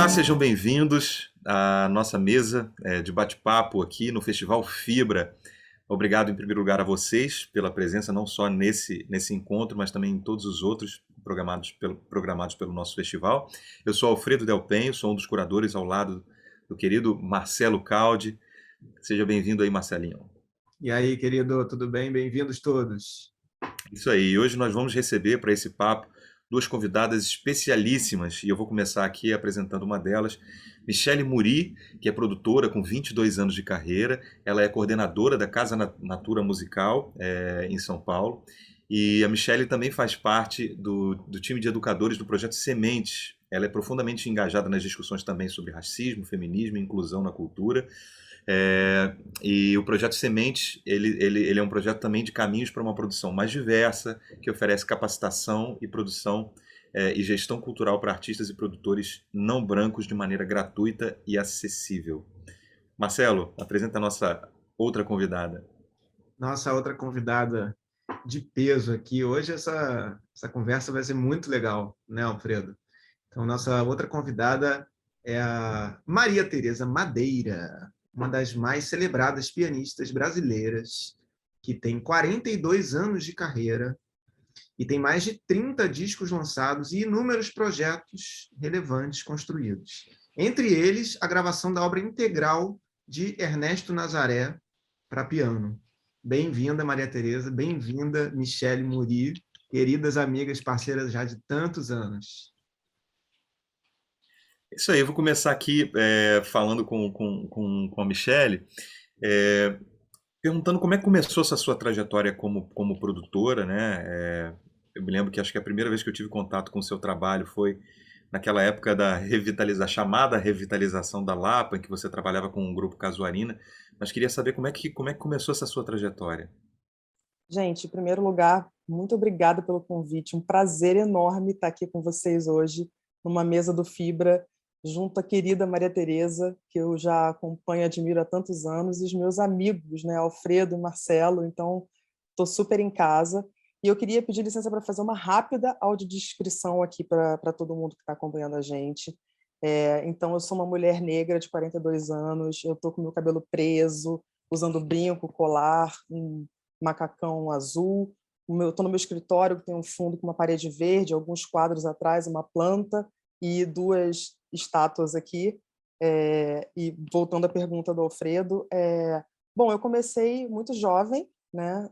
Olá, sejam bem-vindos à nossa mesa de bate-papo aqui no Festival Fibra. Obrigado, em primeiro lugar, a vocês pela presença, não só nesse encontro, mas também em todos os outros programados pelo nosso festival. Eu sou Alfredo Del Penho, sou um dos curadores ao lado do querido Marcelo Caldi. Seja bem-vindo aí, Marcelinho. E aí, querido, tudo bem? Bem-vindos todos. Isso aí, hoje nós vamos receber para esse papo duas convidadas especialíssimas e eu vou começar aqui apresentando uma delas, Michele Muri, que é produtora com 22 anos de carreira, ela é coordenadora da Casa Natura Musical em São Paulo e a Michele também faz parte do time de educadores do projeto Sementes. Ela é profundamente engajada nas discussões também sobre racismo, feminismo e inclusão na cultura. E o projeto Sementes, ele é um projeto também de caminhos para uma produção mais diversa, que oferece capacitação e produção e gestão cultural para artistas e produtores não brancos de maneira gratuita e acessível. Marcelo, apresenta a nossa outra convidada. Nossa outra convidada de peso aqui. Hoje essa conversa vai ser muito legal, né, Alfredo? Então, nossa outra convidada é a Maria Tereza Madeira, uma das mais celebradas pianistas brasileiras, que tem 42 anos de carreira e tem mais de 30 discos lançados e inúmeros projetos relevantes construídos. Entre eles, a gravação da obra integral de Ernesto Nazaré para piano. Bem-vinda, Maria Tereza, bem-vinda, Michele Muri, queridas amigas, parceiras já de tantos anos. Isso aí, eu vou começar aqui falando com a Michele, é, perguntando como é que começou essa sua trajetória como produtora, né? Eu me lembro que acho que a primeira vez que eu tive contato com o seu trabalho foi naquela época chamada revitalização da Lapa, em que você trabalhava com o grupo Casuarina, mas queria saber como é que começou essa sua trajetória. Gente, em primeiro lugar, muito obrigada pelo convite. Um prazer enorme estar aqui com vocês hoje, numa mesa do Fibra, junto à querida Maria Tereza, que eu já acompanho e admiro há tantos anos, e os meus amigos, né, Alfredo e Marcelo. Então, estou super em casa. E eu queria pedir licença para fazer uma rápida audiodescrição aqui para todo mundo que está acompanhando a gente. Então, eu sou uma mulher negra de 42 anos, eu estou com meu cabelo preso, usando brinco, colar, macacão azul. Estou no meu escritório, que tem um fundo com uma parede verde, alguns quadros atrás, uma planta e duas estátuas aqui. E voltando à pergunta do Alfredo, bom, eu comecei muito jovem, né?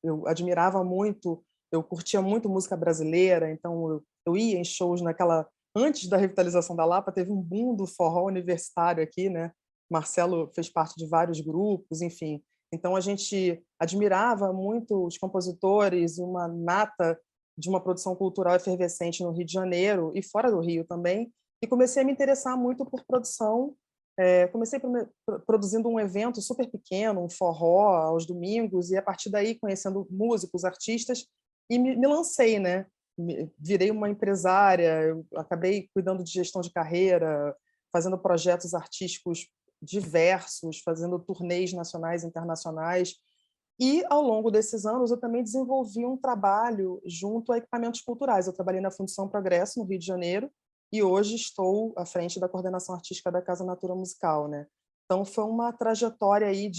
Eu admirava muito, eu curtia muito música brasileira, então eu ia em shows naquela... Antes da revitalização da Lapa, teve um boom do forró universitário aqui, né? Marcelo fez parte de vários grupos, enfim. Então, a gente admirava muito os compositores, uma nata de uma produção cultural efervescente no Rio de Janeiro e fora do Rio também, e comecei a me interessar muito por produção. Comecei produzindo um evento super pequeno, um forró aos domingos, e a partir daí conhecendo músicos, artistas, e me lancei, né? Virei uma empresária, eu acabei cuidando de gestão de carreira, fazendo projetos artísticos diversos, fazendo turnês nacionais e internacionais. E, ao longo desses anos, eu também desenvolvi um trabalho junto a equipamentos culturais. Eu trabalhei na Fundição Progresso, no Rio de Janeiro, e hoje estou à frente da coordenação artística da Casa Natura Musical, né? Então, foi uma trajetória aí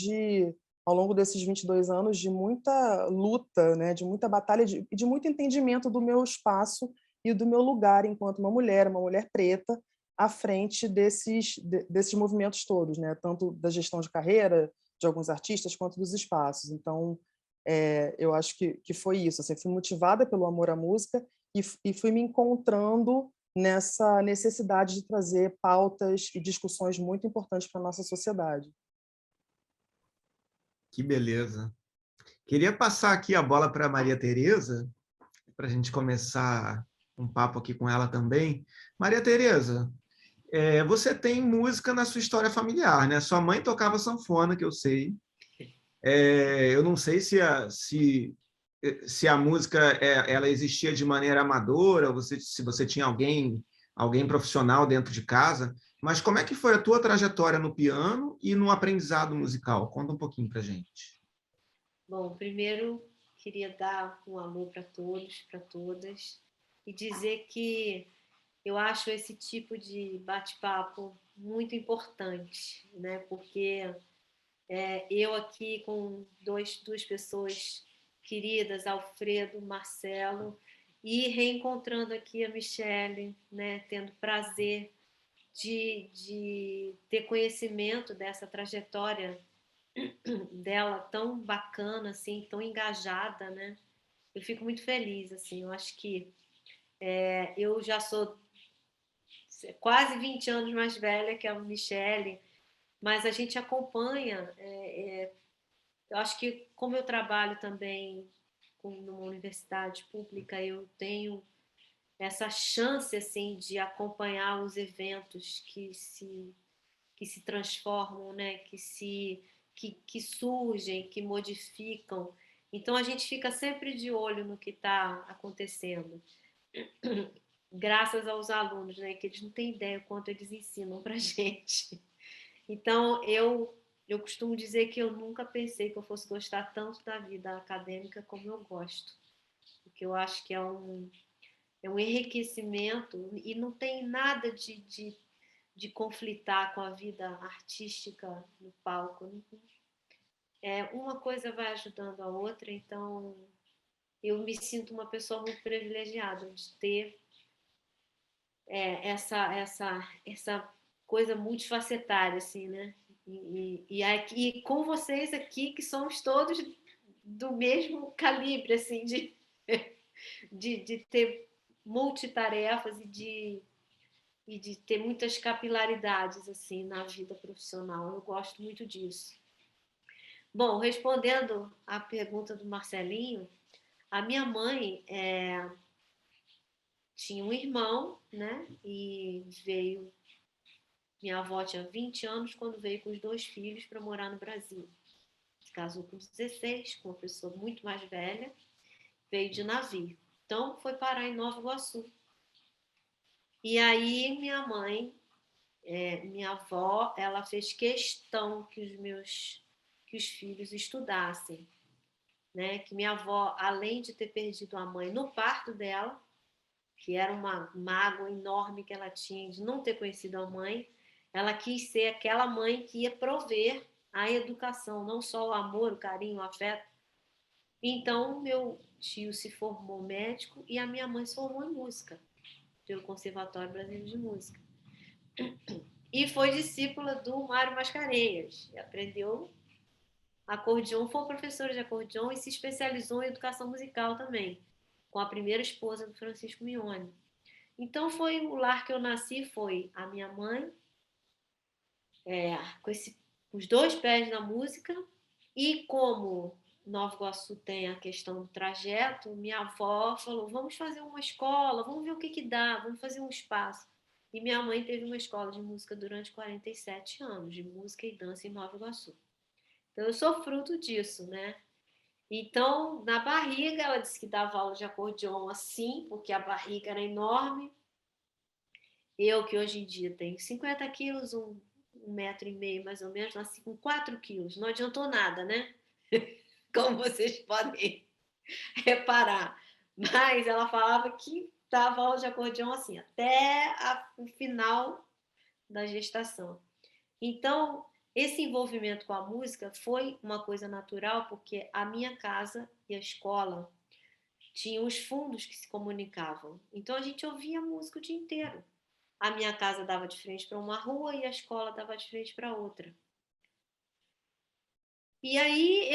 ao longo desses 22 anos, de muita luta, né? De muita batalha e de muito entendimento do meu espaço e do meu lugar enquanto uma mulher preta, à frente desses movimentos todos, né? Tanto da gestão de carreira de alguns artistas quanto dos espaços. Então, eu acho que foi isso. Assim, fui motivada pelo amor à música e fui me encontrando nessa necessidade de trazer pautas e discussões muito importantes para a nossa sociedade. Que beleza. Queria passar aqui a bola para a Maria Tereza, para a gente começar um papo aqui com ela também. Maria Tereza, você tem música na sua história familiar, né? Sua mãe tocava sanfona, que eu sei. Eu não sei se a música ela existia de maneira amadora, se você tinha alguém profissional dentro de casa, mas como é que foi a tua trajetória no piano e no aprendizado musical? Conta um pouquinho para gente. Bom, primeiro queria dar um alô para todos, para todas, e dizer que eu acho esse tipo de bate-papo muito importante, né? Porque eu aqui com duas pessoas queridas, Alfredo, Marcelo, e reencontrando aqui a Michele, né? Tendo prazer de ter conhecimento dessa trajetória dela tão bacana, assim, tão engajada, né? Eu fico muito feliz, assim, eu acho que eu já sou quase 20 anos mais velha que a Michele, mas a gente acompanha, eu acho que como eu trabalho também numa universidade pública, eu tenho essa chance, assim, de acompanhar os eventos que se transformam, né? Que surgem, que modificam. Então, a gente fica sempre de olho no que está acontecendo, graças aos alunos, né? Que eles não têm ideia o quanto eles ensinam para a gente. Então, eu costumo dizer que eu nunca pensei que eu fosse gostar tanto da vida acadêmica como eu gosto, porque eu acho que é um enriquecimento e não tem nada de conflitar com a vida artística no palco. Uma coisa vai ajudando a outra, então eu me sinto uma pessoa muito privilegiada de ter essa coisa multifacetária, assim, né? E com vocês aqui, que somos todos do mesmo calibre, assim, de ter multitarefas e de ter muitas capilaridades, assim, na vida profissional. Eu gosto muito disso. Bom, respondendo à pergunta do Marcelinho, a minha mãe tinha um irmão, né? E veio. Minha avó tinha 20 anos quando veio com os 2 filhos para morar no Brasil. Se casou com 16, com uma pessoa muito mais velha, veio de navio. Então, foi parar em Nova Iguaçu. E aí, minha avó, ela fez questão que os filhos estudassem, né? Que minha avó, além de ter perdido a mãe no parto dela, que era uma mágoa enorme que ela tinha de não ter conhecido a mãe, ela quis ser aquela mãe que ia prover a educação, não só o amor, o carinho, o afeto. Então, meu tio se formou médico e a minha mãe se formou em música, pelo Conservatório Brasileiro de Música. E foi discípula do Mário Mascarenhas. E aprendeu acordeon, foi professora de acordeon e se especializou em educação musical também, com a primeira esposa do Francisco Mione. Então, foi o lar que eu nasci, foi a minha mãe, com os 2 pés na música, e como Nova Iguaçu tem a questão do trajeto, minha avó falou, vamos fazer uma escola, vamos ver o que dá, vamos fazer um espaço. E minha mãe teve uma escola de música durante 47 anos, de música e dança em Nova Iguaçu. Então, eu sou fruto disso, né? Então, na barriga, ela disse que dava aula de acordeon assim, porque a barriga era enorme. Eu, que hoje em dia tenho 50 quilos, um metro e meio mais ou menos, nasci com 4 quilos. Não adiantou nada, né? Como vocês podem reparar. Mas ela falava que dava aula de acordeão assim, até o final da gestação. Então, esse envolvimento com a música foi uma coisa natural, porque a minha casa e a escola tinham os fundos que se comunicavam. Então, a gente ouvia música o dia inteiro. A minha casa dava de frente para uma rua e a escola dava de frente para outra. E aí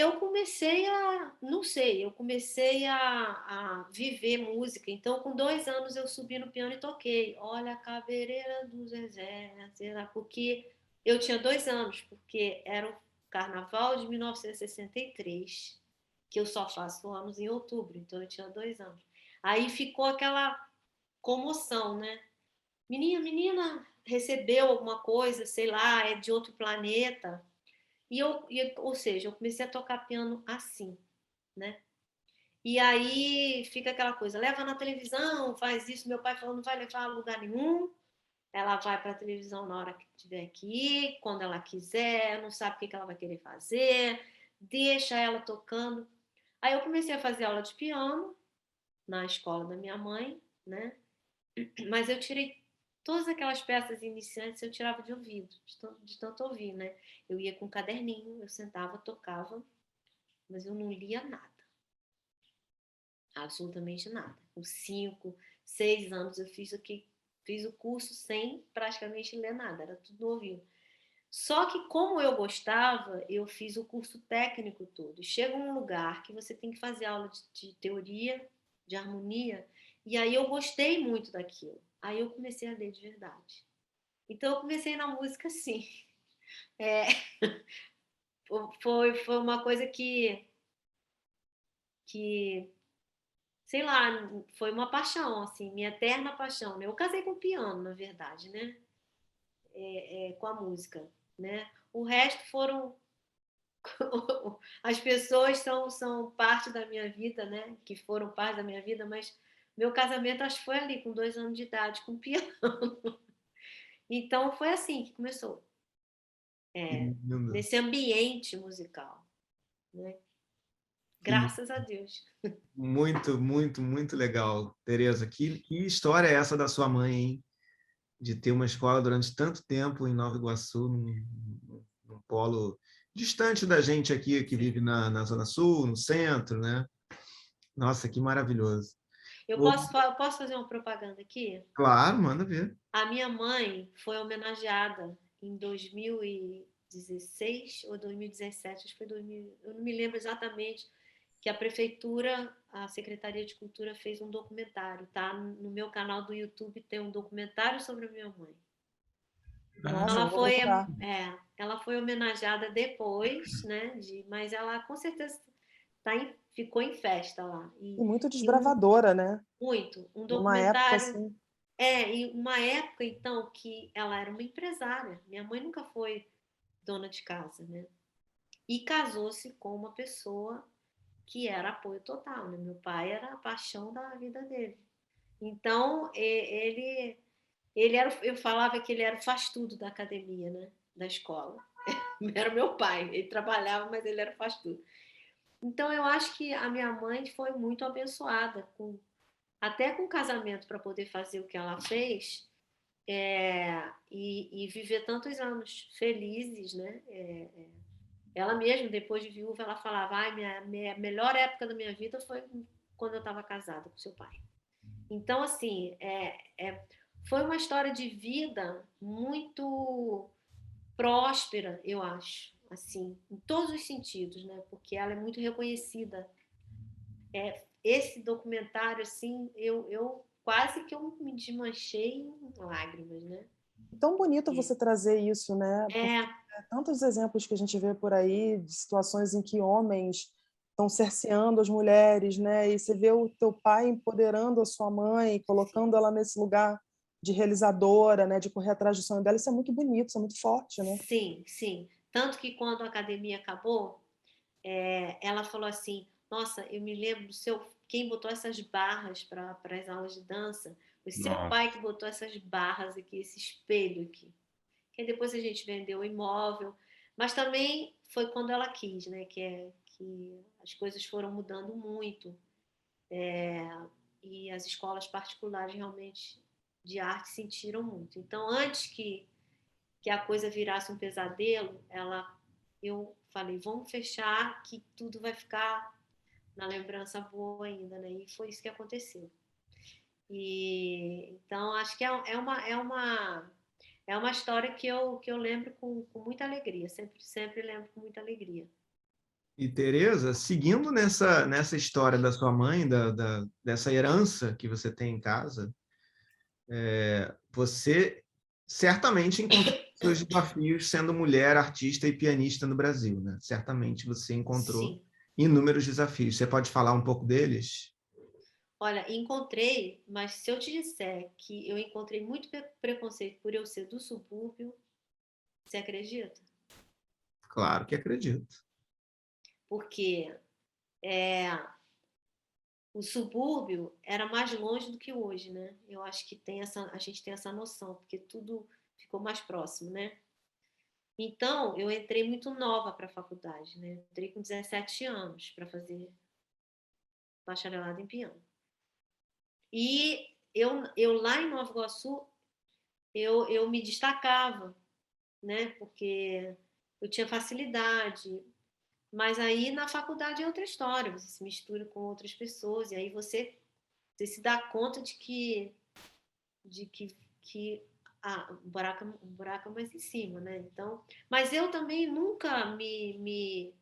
não sei, eu comecei a viver música. Então, com 2 anos, eu subi no piano e toquei. Olha a Cabeireira do Zezé, porque eu tinha 2 anos, porque era o Carnaval de 1963, que eu só faço anos em outubro, então eu tinha 2 anos. Aí ficou aquela comoção, né? Menina, recebeu alguma coisa, sei lá, é de outro planeta. Ou seja, eu comecei a tocar piano assim, né? E aí fica aquela coisa, leva na televisão, faz isso. Meu pai falou, não vai levar a lugar nenhum. Ela vai para a televisão na hora que tiver que ir, quando ela quiser, não sabe o que ela vai querer fazer, deixa ela tocando. Aí eu comecei a fazer aula de piano na escola da minha mãe, né? Mas eu tirei todas aquelas peças iniciantes eu tirava de ouvido, de tanto ouvir, né? Eu ia com um caderninho, eu sentava, tocava, mas eu não lia nada. Absolutamente nada. Com 5, 6 anos eu fiz o curso sem praticamente ler nada, era tudo no ouvido. Só que como eu gostava, eu fiz o curso técnico todo. Chega um lugar que você tem que fazer aula de teoria, de harmonia, e aí eu gostei muito daquilo. Aí eu comecei a ler de verdade. Então eu comecei na música assim. É, foi uma coisa que, sei lá, foi uma paixão, assim, minha eterna paixão, né? Eu casei com piano, na verdade, né? Com a música, né? O resto foram as pessoas são parte da minha vida, né? Que foram parte da minha vida, mas meu casamento acho que foi ali, com 2 anos de idade, com piano. Então foi assim que começou, Que lindo. nesse ambiente musical, né? Que Graças a Deus. muito, muito, muito legal, Tereza. Que história é essa da sua mãe, hein? De ter uma escola durante tanto tempo em Nova Iguaçu, num polo distante da gente aqui, que vive na Zona Sul, no centro, né? Nossa, que maravilhoso. Eu posso fazer uma propaganda aqui? Claro, manda ver. A minha mãe foi homenageada em 2016 ou 2017, acho que foi 2000, eu não me lembro exatamente, que a prefeitura, a Secretaria de Cultura fez um documentário, tá? No meu canal do YouTube tem um documentário sobre a minha mãe. Ah, Nossa, eu Ela vou foi, procurar. ela foi homenageada depois, né? Mas ela com certeza ficou em festa lá. E muito E desbravadora, né? um Numa época documentário. assim. E uma época, então, que ela era uma empresária. Minha mãe nunca foi dona de casa, né? E casou-se com uma pessoa que era apoio total, né? Meu pai era a paixão da vida dele. Então, ele era, eu falava que ele era o faz-tudo da academia, né? Da escola. Era meu pai. Ele trabalhava, mas ele era o faz-tudo. Então, eu acho que a minha mãe foi muito abençoada, até com o casamento para poder fazer o que ela fez, e viver tantos anos felizes, né? Ela mesma, depois de viúva, ela falava: ai, minha melhor época da minha vida foi quando eu estava casada com seu pai. Então, assim, foi uma história de vida muito próspera, eu acho, assim, em todos os sentidos, né? Porque ela é muito reconhecida. Esse documentário, assim, eu quase que eu me desmanchei em lágrimas, né? Tão bonito você trazer isso, né? Porque É, tantos exemplos que a gente vê por aí de situações em que homens estão cerceando as mulheres, né? E você vê o teu pai empoderando a sua mãe, colocando ela nesse lugar de realizadora, né? De correr atrás do sonho dela. Isso é muito bonito, isso é muito forte, né? sim, sim. Tanto que quando a academia acabou, ela falou assim: nossa, eu me lembro do seu. Quem botou essas barras para as aulas de dança? Foi seu Nossa. pai que botou essas barras aqui, esse espelho aqui. Que depois a gente vendeu o imóvel. Mas também foi quando ela quis, né? Que as coisas foram mudando muito. E as escolas particulares realmente de arte sentiram muito. Então, antes que a coisa virasse um pesadelo, eu falei, vamos fechar que tudo vai ficar na lembrança boa ainda, né? E foi isso que aconteceu. E então acho que é uma história que eu lembro com muita alegria, sempre lembro com muita alegria. E Tereza, seguindo nessa história da sua mãe, dessa herança que você tem em casa, você certamente encontrou seus desafios sendo mulher, artista e pianista no Brasil, né? Certamente você encontrou Sim. inúmeros desafios. Você pode falar um pouco deles? Olha, encontrei, mas se eu te disser que eu encontrei muito preconceito por eu ser do subúrbio, você acredita? Claro que acredito. Porque é, o subúrbio era mais longe do que hoje, né? Eu acho que a gente tem essa noção, porque tudo ficou mais próximo, né? Então, eu entrei muito nova para a faculdade, né? Entrei com 17 anos para fazer bacharelado em piano. E eu lá em Nova Iguaçu, eu me destacava, né? Porque eu tinha facilidade. Mas aí na faculdade é outra história, você se mistura com outras pessoas e aí você se dá conta de que o buraco é mais em cima, né? Então, mas eu também nunca me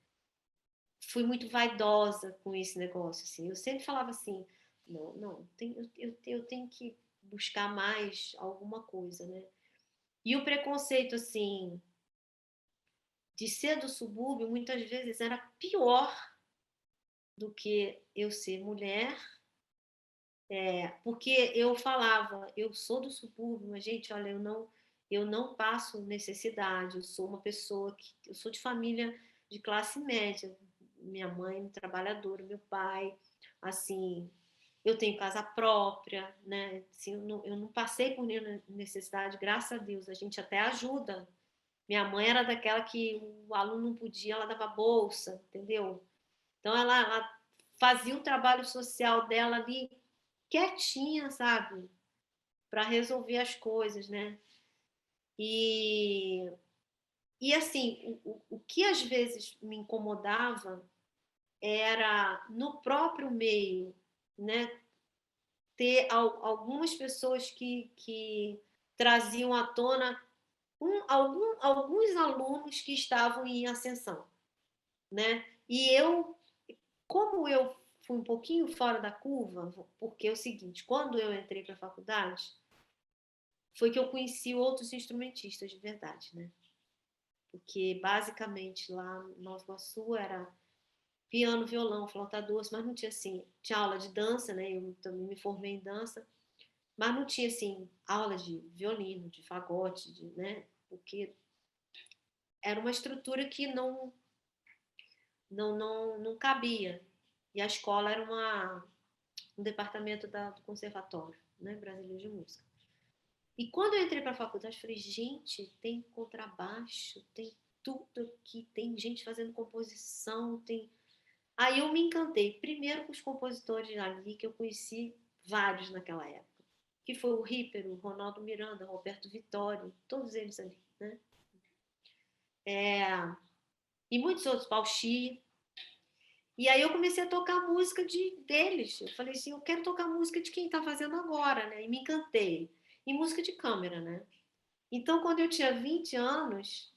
fui muito vaidosa com esse negócio, assim. Eu sempre falava assim, não, eu tenho que buscar mais alguma coisa, né? E o preconceito, assim, de ser do subúrbio, muitas vezes era pior do que eu ser mulher, porque eu falava, eu sou do subúrbio, mas, gente, olha, eu não passo necessidade, eu sou uma pessoa eu sou de família de classe média, minha mãe trabalhadora, meu pai, assim, eu tenho casa própria, né? Assim, eu não passei por nenhuma necessidade, graças a Deus, a gente até ajuda. Minha mãe era daquela que o aluno não podia, ela dava bolsa, entendeu? Então ela fazia o trabalho social dela ali quietinha, sabe? Para resolver as coisas, né? E, e assim, o que às vezes me incomodava era no próprio meio, né? Ter algumas pessoas que traziam à tona alguns alunos que estavam em ascensão, né? E como eu fui um pouquinho fora da curva, porque é o seguinte, quando eu entrei para a faculdade, foi que eu conheci outros instrumentistas de verdade, né? Porque basicamente lá no Nova Iguaçu era piano, violão, flauta doce, mas não tinha assim, tinha aula de dança, né? Eu também me formei em dança, mas não tinha assim aula de violino, de fagote, né? Porque era uma estrutura que não cabia. E a escola era um departamento do conservatório, né, brasileiro de música. E quando eu entrei para a faculdade, eu falei, gente, tem contrabaixo, tem tudo aqui, tem gente fazendo composição, tem... Aí eu me encantei, primeiro com os compositores ali, que eu conheci vários naquela época, que foi o Ripper, o Ronaldo Miranda, o Roberto Vittori, todos eles ali, né? E muitos outros, Paulo Chi. E aí eu comecei a tocar música deles. Eu falei assim, eu quero tocar música de quem está fazendo agora, né? E me encantei. E música de câmera, né? Então, quando eu tinha 20 anos,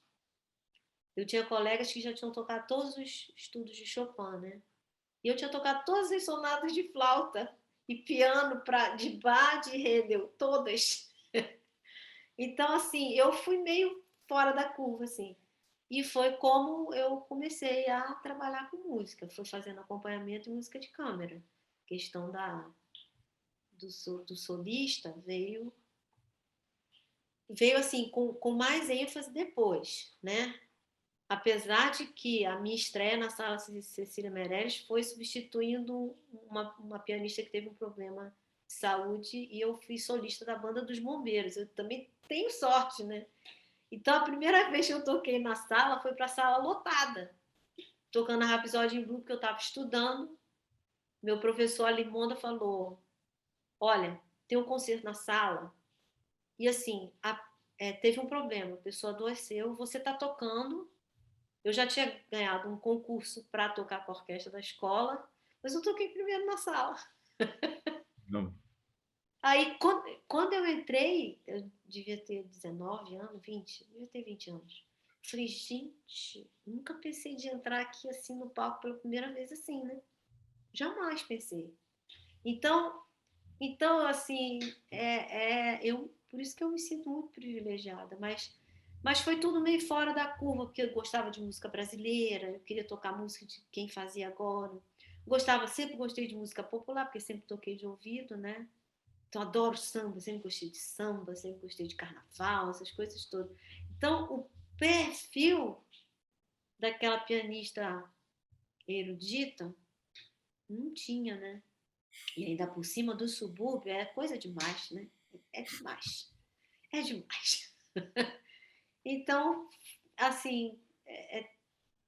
eu tinha colegas que já tinham tocado todos os estudos de Chopin, né? E eu tinha tocado todas as sonatas de flauta e piano de Bach, de Handel, todas. Então, assim, eu fui meio fora da curva, assim. E foi como eu comecei a trabalhar com música. Fui fazendo acompanhamento em música de câmera. A questão do solista veio assim, com mais ênfase depois, né? Apesar de que a minha estreia na sala Cecília Meirelles foi substituindo uma pianista que teve um problema de saúde e eu fui solista da banda dos Bombeiros. Eu também tenho sorte, né? Então, a primeira vez que eu toquei na sala foi para a sala lotada, tocando a Rhapsody in Blue, porque eu estava estudando. Meu professor Alimonda falou, olha, tem um concerto na sala e, assim, teve um problema, a pessoa adoeceu, você está tocando. Eu já tinha ganhado um concurso para tocar com a orquestra da escola, mas eu toquei primeiro na sala. Não. Aí, quando eu entrei, eu devia ter 19 anos, 20, devia ter 20 anos. Eu falei, gente, nunca pensei de entrar aqui assim no palco pela primeira vez assim, né? Jamais pensei. Então assim, por isso que eu me sinto muito privilegiada, mas foi tudo meio fora da curva, porque eu gostava de música brasileira, eu queria tocar música de quem fazia agora. Sempre gostei de música popular, porque sempre toquei de ouvido, né? Então, adoro samba, sempre gostei de samba, sempre gostei de carnaval, essas coisas todas. Então, o perfil daquela pianista erudita não tinha, né? E ainda por cima do subúrbio é coisa demais, né? É demais. É demais. Então, assim,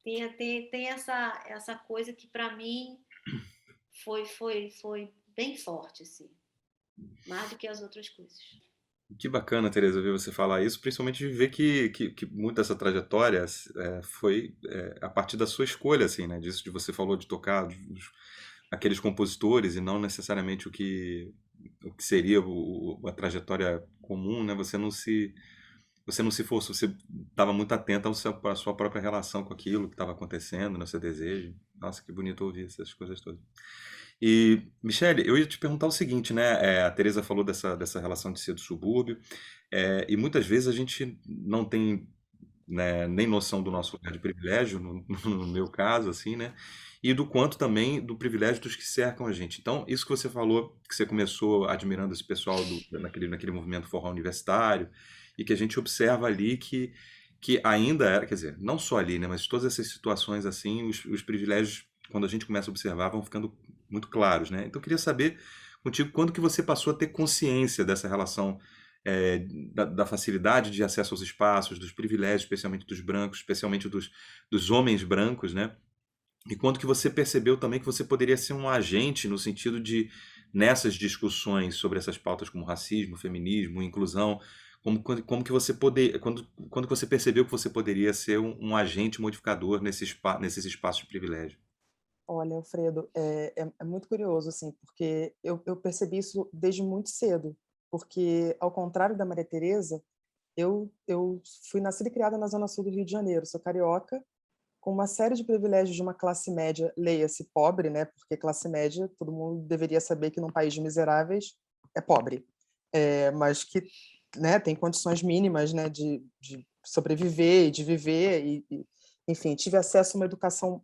tem essa coisa que para mim foi bem forte, assim, mais do que as outras coisas. Que bacana, Tereza, ver você falar isso, principalmente de ver que muito dessa trajetória foi a partir da sua escolha, assim, né? Disso de você falou de tocar aqueles compositores e não necessariamente o que seria a trajetória comum, né? Você não se forçou, você estava muito atento à sua própria relação com aquilo que estava acontecendo, no seu desejo. Nossa, que bonito ouvir essas coisas todas. E, Michele, eu ia te perguntar o seguinte, né? A Tereza falou dessa relação de ser do subúrbio, e muitas vezes a gente não tem, né, nem noção do nosso lugar de privilégio, no meu caso, assim, né? E do quanto também do privilégio dos que cercam a gente. Então, isso que você falou, que você começou admirando esse pessoal naquele movimento forró universitário, e que a gente observa ali que ainda era, quer dizer, não só ali, né, mas todas essas situações assim, os privilégios, quando a gente começa a observar, vão ficando muito claros, né? Então, eu queria saber contigo quando que você passou a ter consciência dessa relação é, da facilidade de acesso aos espaços, dos privilégios, especialmente dos brancos, especialmente dos homens brancos, né? E quando que você percebeu também que você poderia ser um agente no sentido de, nessas discussões sobre essas pautas como racismo, feminismo, inclusão, como que você quando que você percebeu que você poderia ser um agente modificador nesses espaços de privilégio? Olha, Alfredo, é muito curioso, assim, porque eu percebi isso desde muito cedo, porque, ao contrário da Maria Tereza, eu fui nascida e criada na Zona Sul do Rio de Janeiro, sou carioca, com uma série de privilégios de uma classe média, leia-se pobre, né? Porque classe média, todo mundo deveria saber que num país de miseráveis é pobre, mas que, né, tem condições mínimas, né, de sobreviver e de viver, enfim, tive acesso a uma educação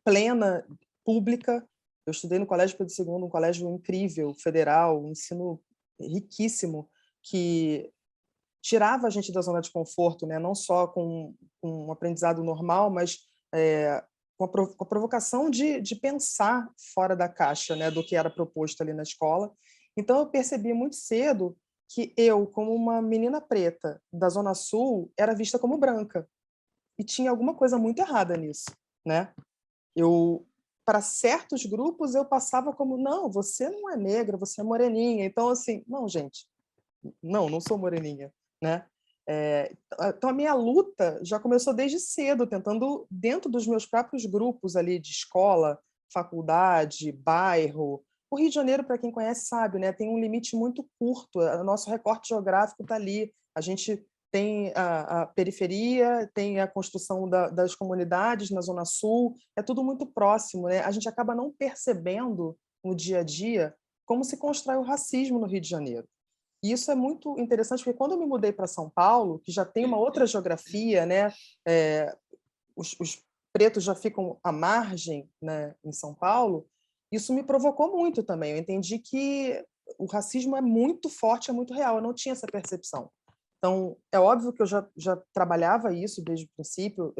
plena, pública. Eu estudei no Colégio Pedro II, um colégio incrível, federal, um ensino riquíssimo, que tirava a gente da zona de conforto, né? Não só com um aprendizado normal, mas com a provocação de pensar fora da caixa, né? Do que era proposto ali na escola. Então, eu percebi muito cedo que eu, como uma menina preta da Zona Sul, era vista como branca. E tinha alguma coisa muito errada nisso, né? Para certos grupos, eu passava como, não, você não é negra, você é moreninha. Então, assim, não, gente, não sou moreninha, né? Então, a minha luta já começou desde cedo, tentando, dentro dos meus próprios grupos ali de escola, faculdade, bairro. O Rio de Janeiro, para quem conhece, sabe, né? Tem um limite muito curto, o nosso recorte geográfico está ali. A gente tem a periferia, tem a construção das comunidades na Zona Sul, é tudo muito próximo, né? A gente acaba não percebendo no dia a dia como se constrói o racismo no Rio de Janeiro. E isso é muito interessante, porque quando eu me mudei para São Paulo, que já tem uma outra geografia, né? Os pretos já ficam à margem, né, em São Paulo, isso me provocou muito também. Eu entendi que o racismo é muito forte, é muito real. Eu não tinha essa percepção. Então, é óbvio que eu já trabalhava isso desde o princípio.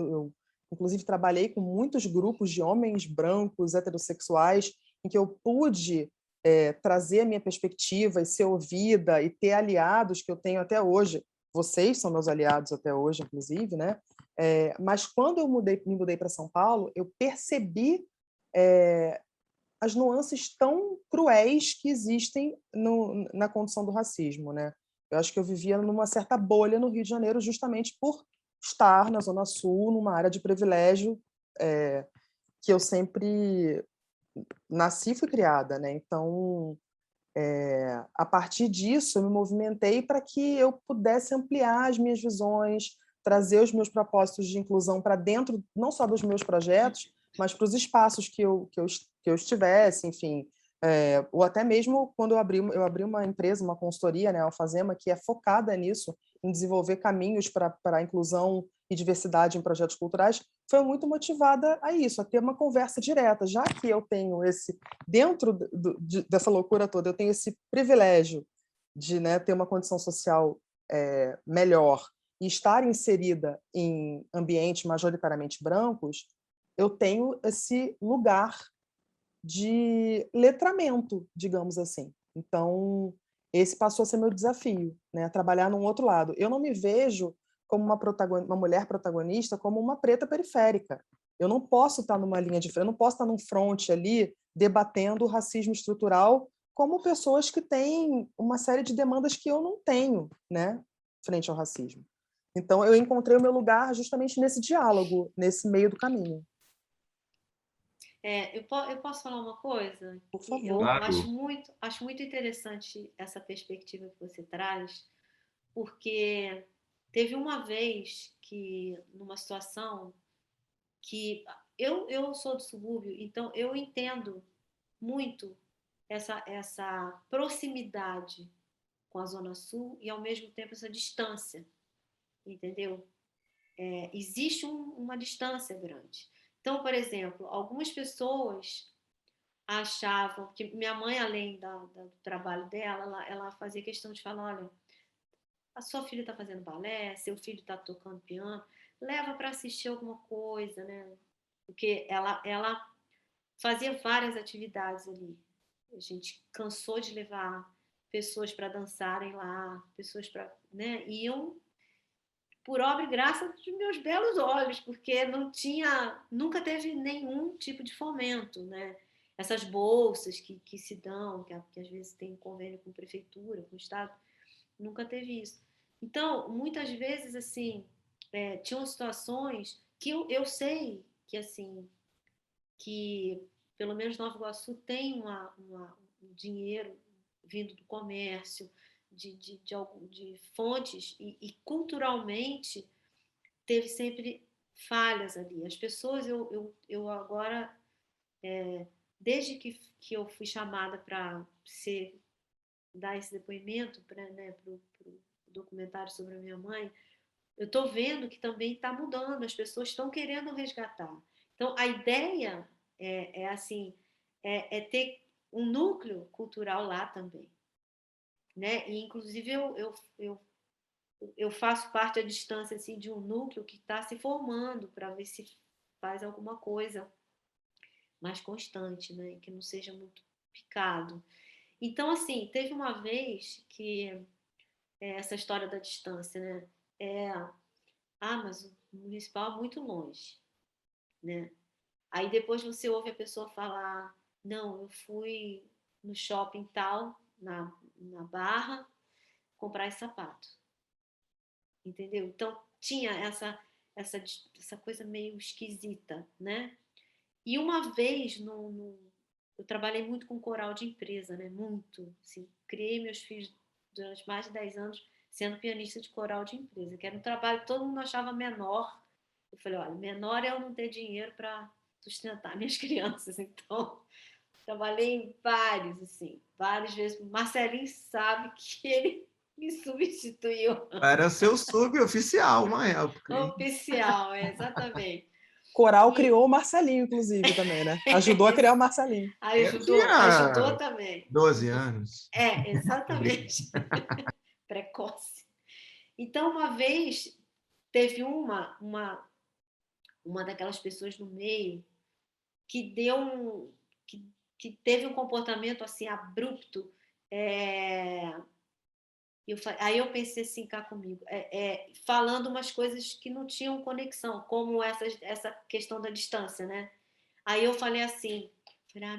Inclusive, trabalhei com muitos grupos de homens brancos, heterossexuais, em que eu pude trazer a minha perspectiva e ser ouvida e ter aliados que eu tenho até hoje. Vocês são meus aliados até hoje, inclusive, né? Mas quando eu me mudei para São Paulo, eu percebi as nuances tão cruéis que existem na condição do racismo, né? Eu acho que eu vivia numa certa bolha no Rio de Janeiro justamente por estar na Zona Sul, numa área de privilégio que eu sempre nasci e fui criada, né? Então, a partir disso, eu me movimentei para que eu pudesse ampliar as minhas visões, trazer os meus propósitos de inclusão para dentro, não só dos meus projetos, mas para os espaços que eu estivesse, enfim. Ou até mesmo quando eu abri uma empresa, uma consultoria, né, a Alfazema, que é focada nisso, em desenvolver caminhos para a inclusão e diversidade em projetos culturais, foi muito motivada a isso, a ter uma conversa direta, já que eu tenho dentro dessa loucura toda, eu tenho esse privilégio de, né, ter uma condição social melhor e estar inserida em ambientes majoritariamente brancos, eu tenho esse lugar de letramento, digamos assim. Então, esse passou a ser meu desafio, né? Trabalhar num outro lado. Eu não me vejo como uma mulher protagonista, como uma preta periférica. Eu não posso estar numa linha de frente, eu não posso estar num front ali debatendo o racismo estrutural como pessoas que têm uma série de demandas que eu não tenho, né, frente ao racismo. Então, eu encontrei o meu lugar justamente nesse diálogo, nesse meio do caminho. Eu posso falar uma coisa? Por Que eu favor. Claro. acho muito interessante essa perspectiva que você traz, porque teve uma vez que, numa situação que eu sou do subúrbio, então eu entendo muito essa proximidade com a Zona Sul e, ao mesmo tempo, essa distância, entendeu? Existe uma distância grande. Então, por exemplo, algumas pessoas achavam que minha mãe, além do trabalho dela, ela fazia questão de falar: olha, a sua filha está fazendo balé, seu filho está tocando piano, leva para assistir alguma coisa, né? Porque ela fazia várias atividades ali. A gente cansou de levar pessoas para dançarem lá, pessoas para, né, iam por obra e graça dos meus belos olhos, porque nunca teve nenhum tipo de fomento, né? Essas bolsas que se dão, que às vezes tem convênio com prefeitura, com o estado, nunca teve isso. Então, muitas vezes, assim, tinham situações que eu sei que, assim, que pelo menos Nova Iguaçu tem um dinheiro vindo do comércio, de fontes, e culturalmente teve sempre falhas ali. As pessoas, eu agora, desde que eu fui chamada para dar esse depoimento para, né, o documentário sobre a minha mãe, eu estou vendo que também está mudando, as pessoas estão querendo resgatar. Então, a ideia assim, ter um núcleo cultural lá também, né? E, inclusive, eu faço parte à distância, assim, de um núcleo que está se formando para ver se faz alguma coisa mais constante, né? Que não seja muito picado. Então, assim, teve uma vez que essa história da distância, né? Mas o municipal é muito longe, né? Aí depois você ouve a pessoa falar: não, eu fui no shopping tal, na Barra, comprar esse sapato. Entendeu? Então tinha essa coisa meio esquisita, né? E uma vez, eu trabalhei muito com coral de empresa, né? Muito. Assim, criei meus filhos durante mais de 10 anos sendo pianista de coral de empresa, que era um trabalho que todo mundo achava menor. Eu falei: olha, menor é eu não ter dinheiro para sustentar minhas crianças. Então, trabalhei em vários, assim, várias vezes. O Marcelinho sabe que ele me substituiu. Era seu suboficial uma época, hein? Oficial, exatamente. Coral criou o Marcelinho, inclusive, também, né? Ajudou a criar o Marcelinho. Eu Ajudou tinha também. 12 anos. Exatamente. Precoce. Então, uma vez, teve uma daquelas pessoas no meio que que teve um comportamento assim abrupto. Aí eu pensei assim cá comigo, falando umas coisas que não tinham conexão, como essa questão da distância, né? Aí eu falei assim,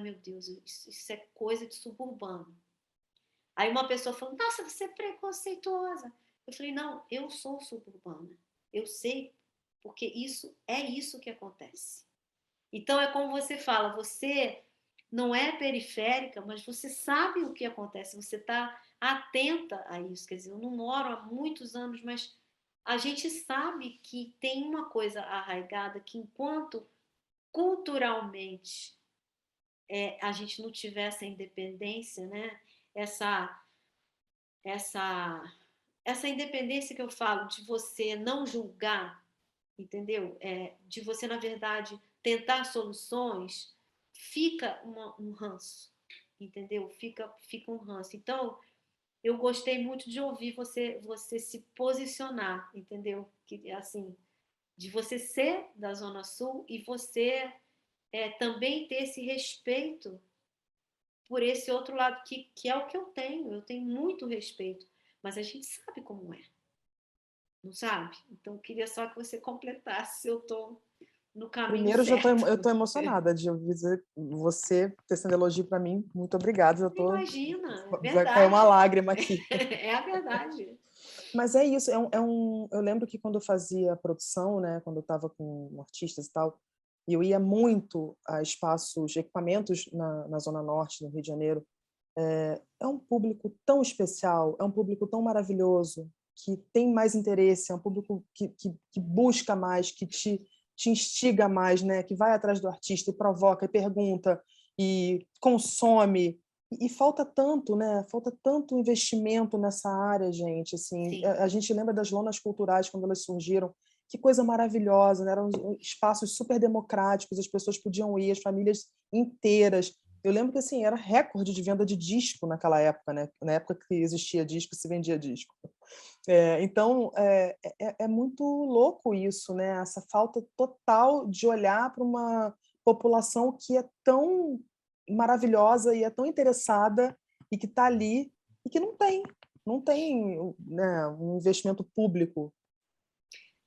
meu Deus, isso é coisa de suburbano. Aí uma pessoa falou: nossa, você é preconceituosa. Eu falei: não, eu sou suburbana. Eu sei, porque isso que acontece. Então é como você fala, você não é periférica, mas você sabe o que acontece, você está atenta a isso. Quer dizer, eu não moro há muitos anos, mas a gente sabe que tem uma coisa arraigada que, enquanto culturalmente a gente não tiver essa independência, né? essa, essa, essa independência que eu falo, de você não julgar, entendeu? De você, na verdade, tentar soluções, fica um ranço, entendeu? Fica um ranço. Então, eu gostei muito de ouvir você se posicionar, entendeu? Que, assim, de você ser da Zona Sul e você também ter esse respeito por esse outro lado, que é o que eu tenho. Eu tenho muito respeito, mas a gente sabe como é, não sabe? Então, eu queria só que você completasse se eu estou no caminho Primeiro, já certo. eu tô emocionada de ouvir você tecendo elogio para mim. Muito obrigada. Imagina, é Vai cair uma verdade. lágrima aqui. É a verdade. Mas é isso. Eu lembro que quando eu fazia produção, né, quando eu estava com artistas e tal, e eu ia muito a espaços, equipamentos na Zona Norte, no Rio de Janeiro. É um público tão especial, é um público tão maravilhoso, que tem mais interesse, é um público que busca mais, que te instiga mais, né? Que vai atrás do artista e provoca, e pergunta, e consome. E falta tanto, né? Falta tanto investimento nessa área, gente. Assim, Sim. a gente lembra das lonas culturais quando elas surgiram. Que coisa maravilhosa, né? Eram espaços super democráticos, as pessoas podiam ir, as famílias inteiras. Eu lembro que assim, era recorde de venda de disco naquela época, né? Na época que existia disco, se vendia disco. Então, é muito louco isso, né? Essa falta total de olhar para uma população que é tão maravilhosa e é tão interessada e que está ali e que não tem, né, um investimento público.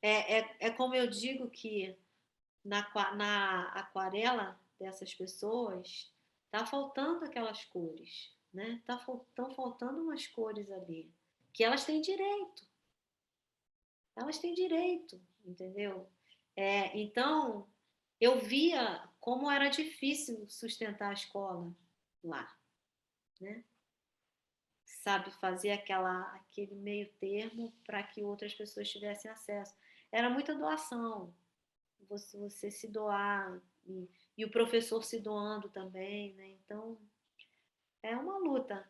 É como eu digo que na aquarela dessas pessoas tá faltando aquelas cores, né? Estão faltando umas cores ali que elas têm direito, entendeu? Então eu via como era difícil sustentar a escola lá, né? Sabe, fazer aquele meio termo para que outras pessoas tivessem acesso. Era muita doação, você se doar e o professor se doando também, né? Então, é uma luta,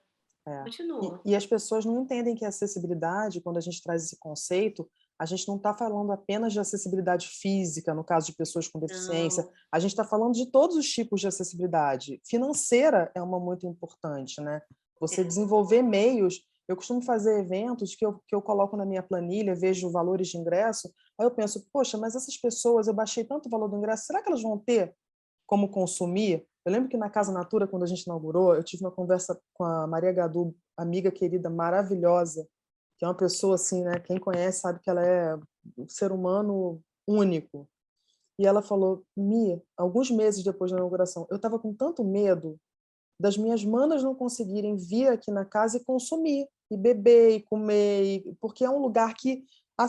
É. continua. E as pessoas não entendem que a acessibilidade, quando a gente traz esse conceito, a gente não está falando apenas de acessibilidade física, no caso de pessoas com deficiência, Não, a gente está falando de todos os tipos de acessibilidade. Financeira é uma muito importante, né? Você é, desenvolver meios. Eu costumo fazer eventos que eu coloco na minha planilha, vejo valores de ingresso, aí eu penso, poxa, mas essas pessoas, eu baixei tanto o valor do ingresso, será que elas vão ter como consumir? Eu lembro que na Casa Natura, quando a gente inaugurou, eu tive uma conversa com a Maria Gadu, amiga querida, maravilhosa, que é uma pessoa assim, né? Quem conhece sabe que ela é um ser humano único. E ela falou, Mia, alguns meses depois da inauguração, eu estava com tanto medo das minhas manas não conseguirem vir aqui na casa e consumir, e beber, e comer, porque é um lugar que,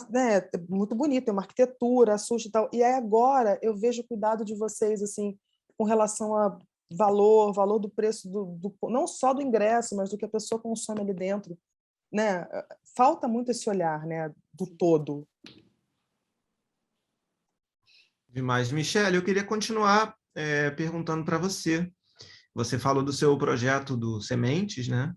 né, é muito bonito, tem uma arquitetura, sushi e tal. E aí agora eu vejo o cuidado de vocês, assim, com relação a valor do preço, não só do ingresso, mas do que a pessoa consome ali dentro, né? Falta muito esse olhar, né, do todo. Demais. Michele, eu queria continuar perguntando para você. Você falou do seu projeto do Sementes, né?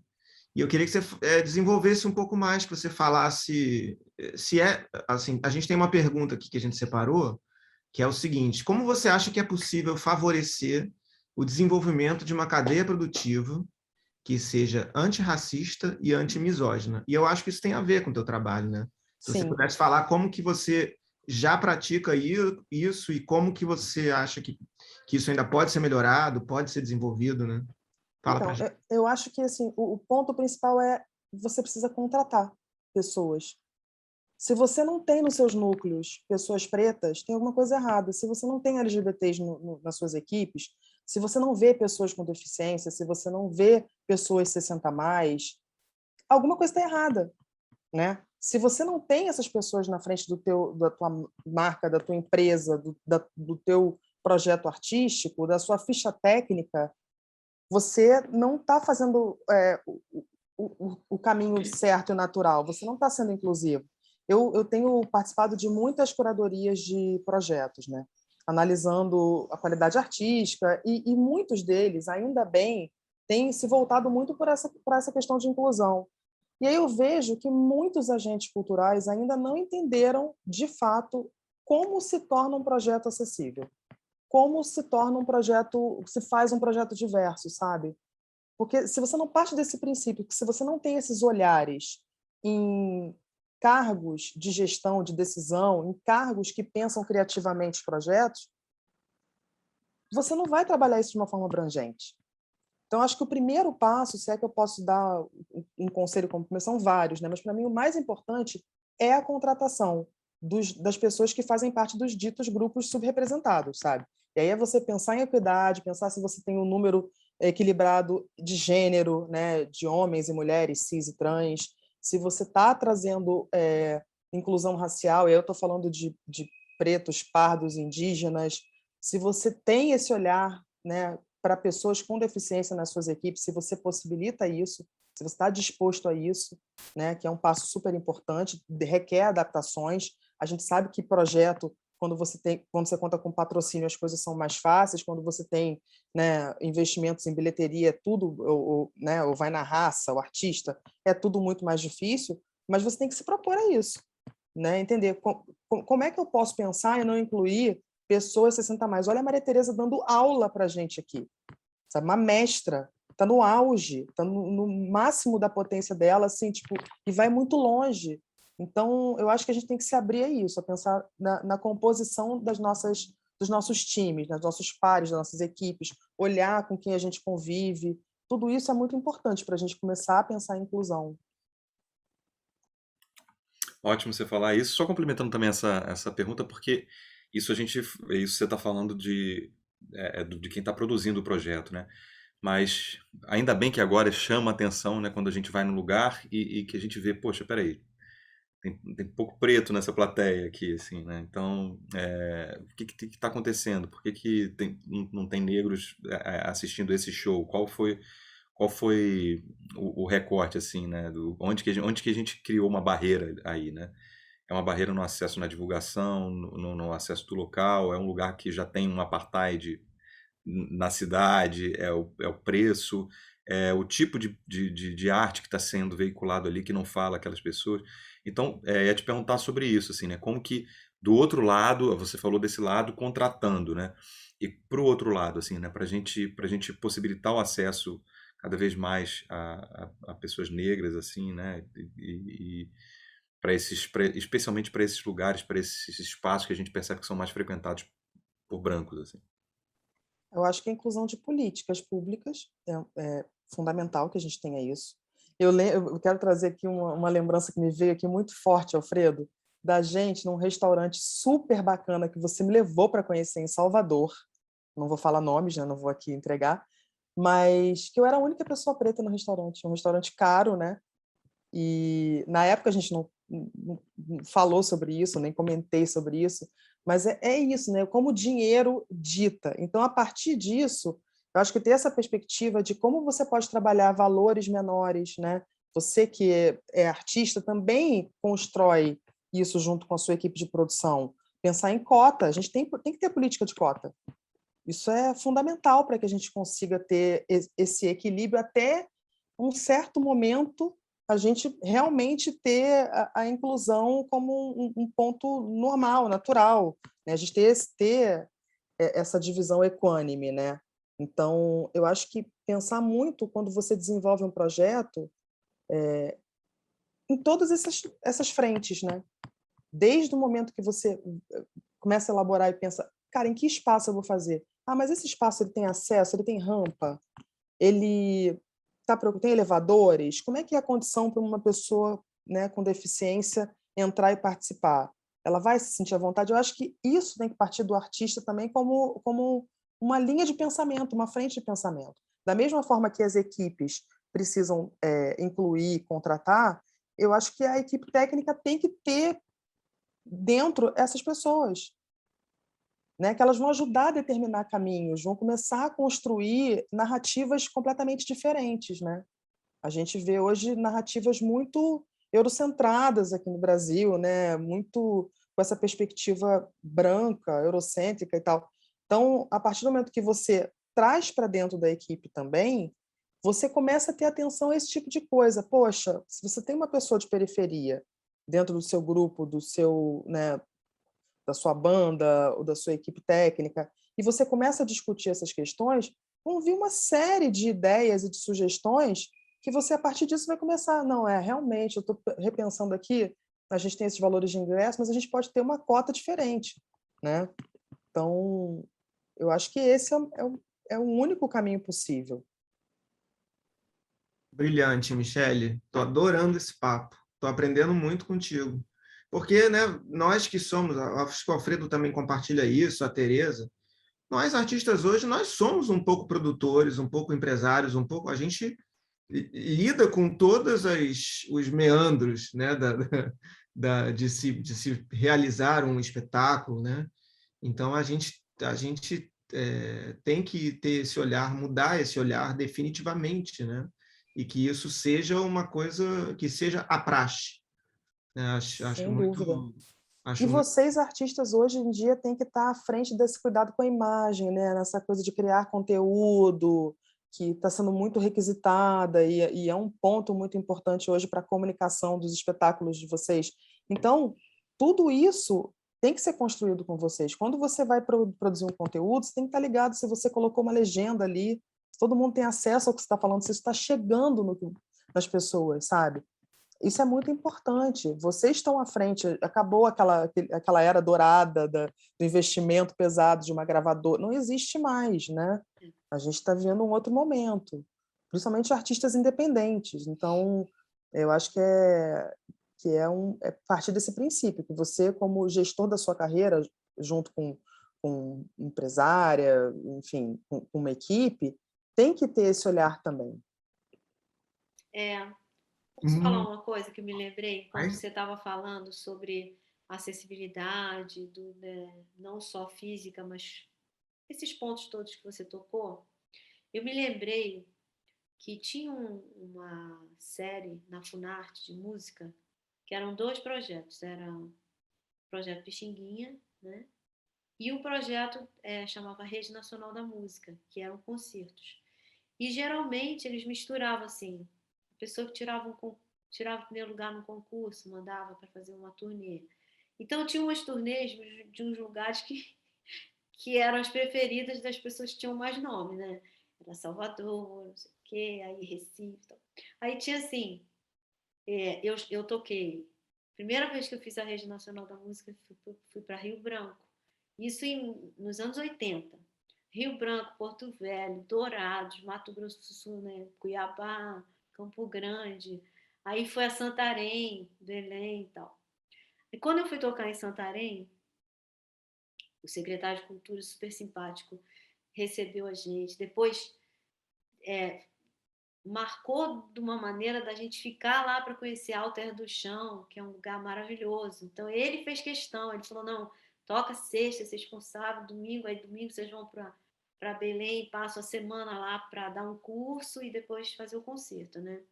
E eu queria que você desenvolvesse um pouco mais, que você falasse se é assim. A gente tem uma pergunta aqui que a gente separou, que é o seguinte: como você acha que é possível favorecer o desenvolvimento de uma cadeia produtiva que seja antirracista e antimisógina? E eu acho que isso tem a ver com o teu trabalho, né? Se você Sim. pudesse falar como que você já pratica isso e como que você acha que isso ainda pode ser melhorado, pode ser desenvolvido, né? Fala pra Então, gente. eu acho que assim, o ponto principal é você precisa contratar pessoas. Se você não tem nos seus núcleos pessoas pretas, tem alguma coisa errada. Se você não tem LGBTs nas suas equipes, se você não vê pessoas com deficiência, se você não vê pessoas 60 a mais, alguma coisa está errada, né? Se você não tem essas pessoas na frente da tua marca, da tua empresa, do teu projeto artístico, da sua ficha técnica, você não está fazendo o caminho certo e natural, você não está sendo inclusivo. Eu tenho participado de muitas curadorias de projetos, né? Analisando a qualidade artística, e muitos deles, ainda bem, têm se voltado muito por essa questão de inclusão. E aí eu vejo que muitos agentes culturais ainda não entenderam, de fato, como se torna um projeto acessível, como se torna um projeto, se faz um projeto diverso, sabe? Porque se você não parte desse princípio, que se você não tem esses olhares em cargos de gestão, de decisão, em cargos que pensam criativamente os projetos, você não vai trabalhar isso de uma forma abrangente. Então, acho que o primeiro passo, se é que eu posso dar um conselho como são vários, né? Mas para mim o mais importante é a contratação. das pessoas que fazem parte dos ditos grupos subrepresentados, sabe? E aí é você pensar em equidade, pensar se você tem um número equilibrado de gênero, né, de homens e mulheres, cis e trans, se você está trazendo inclusão racial, e aí eu estou falando de pretos, pardos, indígenas, se você tem esse olhar, né, para pessoas com deficiência nas suas equipes, se você possibilita isso, se você está disposto a isso, né, que é um passo super importante, requer adaptações. A gente sabe que projeto, quando você conta com patrocínio, as coisas são mais fáceis, quando você tem, né, investimentos em bilheteria, tudo, né, ou vai na raça, o artista, é tudo muito mais difícil, mas você tem que se propor a isso, né, entender como é que eu posso pensar e não incluir pessoas 60 a mais. Olha a Maria Tereza dando aula para a gente aqui, sabe? Uma mestra, está no auge, está no máximo da potência dela, assim, tipo, e vai muito longe. Então, eu acho que a gente tem que se abrir a isso, a pensar na composição dos nossos times, dos nossos pares, das nossas equipes, olhar com quem a gente convive. Tudo isso é muito importante para a gente começar a pensar em inclusão. Ótimo você falar isso. Só complementando também essa pergunta, porque isso você está falando de quem está produzindo o projeto, né? Mas ainda bem que agora chama a atenção, né, quando a gente vai no lugar e que a gente vê, poxa, peraí, tem pouco preto nessa plateia aqui, assim, né? Então, o que está acontecendo? Por que não tem negros assistindo esse show? Qual foi o recorte, assim, né? Onde que a gente criou uma barreira aí, né? É uma barreira no acesso na divulgação, no acesso do local, é um lugar que já tem um apartheid na cidade, é o preço, é o tipo de arte que está sendo veiculado ali que não fala aquelas pessoas. Então, ia te perguntar sobre isso, assim, né? Como que do outro lado, você falou desse lado contratando, né? E para o outro lado, assim, né? Para gente possibilitar o acesso cada vez mais a pessoas negras, assim, né? E especialmente para esses lugares, para esses espaços que a gente percebe que são mais frequentados por brancos, assim. Eu acho que a inclusão de políticas públicas é fundamental que a gente tenha isso. Eu quero trazer aqui uma lembrança que me veio aqui muito forte, Alfredo, da gente num restaurante super bacana que você me levou para conhecer em Salvador. Não vou falar nomes, né? Não vou aqui entregar, mas que eu era a única pessoa preta no restaurante. Um restaurante caro, né? E na época a gente não falou sobre isso, nem comentei sobre isso, mas é isso, né? Como o dinheiro dita. Então, a partir disso, eu acho que ter essa perspectiva de como você pode trabalhar valores menores, né? Você que é artista também constrói isso junto com a sua equipe de produção. Pensar em cota, a gente tem que ter política de cota. Isso é fundamental para que a gente consiga ter esse equilíbrio até um certo momento a gente realmente ter a inclusão como um ponto normal, natural, né? A gente ter essa divisão equânime, né? Então, eu acho que pensar muito quando você desenvolve um projeto em todas essas frentes, né? Desde o momento que você começa a elaborar e pensa, cara, em que espaço eu vou fazer? Ah, mas esse espaço ele tem acesso, ele tem rampa, ele tem elevadores? Como é que é a condição para uma pessoa, né, com deficiência entrar e participar? Ela vai se sentir à vontade? Eu acho que isso tem que partir do artista também como uma linha de pensamento, uma frente de pensamento. Da mesma forma que as equipes precisam incluir, contratar, eu acho que a equipe técnica tem que ter dentro essas pessoas, né, que elas vão ajudar a determinar caminhos, vão começar a construir narrativas completamente diferentes, né? A gente vê hoje narrativas muito eurocentradas aqui no Brasil, né? Muito com essa perspectiva branca, eurocêntrica e tal. Então, a partir do momento que você traz para dentro da equipe também, você começa a ter atenção a esse tipo de coisa. Poxa, se você tem uma pessoa de periferia dentro do seu grupo, do seu, né, da sua banda ou da sua equipe técnica, e você começa a discutir essas questões, vão vir uma série de ideias e de sugestões que você, a partir disso, vai começar, não, realmente, eu estou repensando aqui, a gente tem esses valores de ingresso, mas a gente pode ter uma cota diferente, né? Então, eu acho que esse é o único caminho possível. Brilhante, Michele. Estou adorando esse papo. Estou aprendendo muito contigo. Porque, né, nós que somos, acho que o Alfredo também compartilha isso, a Tereza, nós artistas hoje, nós somos um pouco produtores, um pouco empresários, um pouco, a gente lida com todos os meandros, né, de se realizar um espetáculo, né? Então a gente tem que ter esse olhar, mudar esse olhar definitivamente, né? E que isso seja uma coisa que seja a praxe, né? Acho Sem dúvida. muito, E acho muito. vocês, artistas, hoje em dia, têm que estar à frente desse cuidado com a imagem, né? Nessa coisa de criar conteúdo, que está sendo muito requisitada, e é um ponto muito importante hoje para a comunicação dos espetáculos de vocês. Então, tudo isso tem que ser construído com vocês. Quando você vai produzir um conteúdo, você tem que estar ligado se você colocou uma legenda ali, se todo mundo tem acesso ao que você está falando, se isso está chegando nas pessoas, sabe? Isso é muito importante. Vocês estão à frente. Acabou aquela era dourada do investimento pesado de uma gravadora. Não existe mais, né? A gente está vivendo um outro momento, principalmente artistas independentes. Então, eu acho que é partir desse princípio, que você, como gestor da sua carreira, junto com empresária, enfim, com uma equipe, tem que ter esse olhar também. Posso falar uma coisa que eu me lembrei quando Mas você estava falando sobre acessibilidade, né, não só física, mas esses pontos todos que você tocou? Eu me lembrei que tinha uma série na Funarte de música que eram 2 projetos. Era o projeto Pixinguinha, né? E o projeto chamava Rede Nacional da Música, que eram concertos. E geralmente eles misturavam assim, a pessoa que tirava o primeiro lugar no concurso, mandava para fazer uma turnê. Então tinha umas turnês de uns lugares que eram as preferidas das pessoas que tinham mais nome, né? Era Salvador, não sei o quê, aí Recife. Tal. Aí tinha assim, eu toquei. Primeira vez que eu fiz a Rede Nacional da Música, fui para Rio Branco. Isso nos anos 80. Rio Branco, Porto Velho, Dourados, Mato Grosso do Sul, né? Cuiabá, Campo Grande. Aí foi a Santarém, Belém e tal. E quando eu fui tocar em Santarém, o secretário de Cultura, super simpático, recebeu a gente. Depois marcou de uma maneira da gente ficar lá para conhecer Alter do Chão, que é um lugar maravilhoso. Então ele fez questão, ele falou: não, toca sexta, vocês ficam sábado, domingo, aí domingo vocês vão para Belém, passam a semana lá para dar um curso e depois fazer o concerto, né?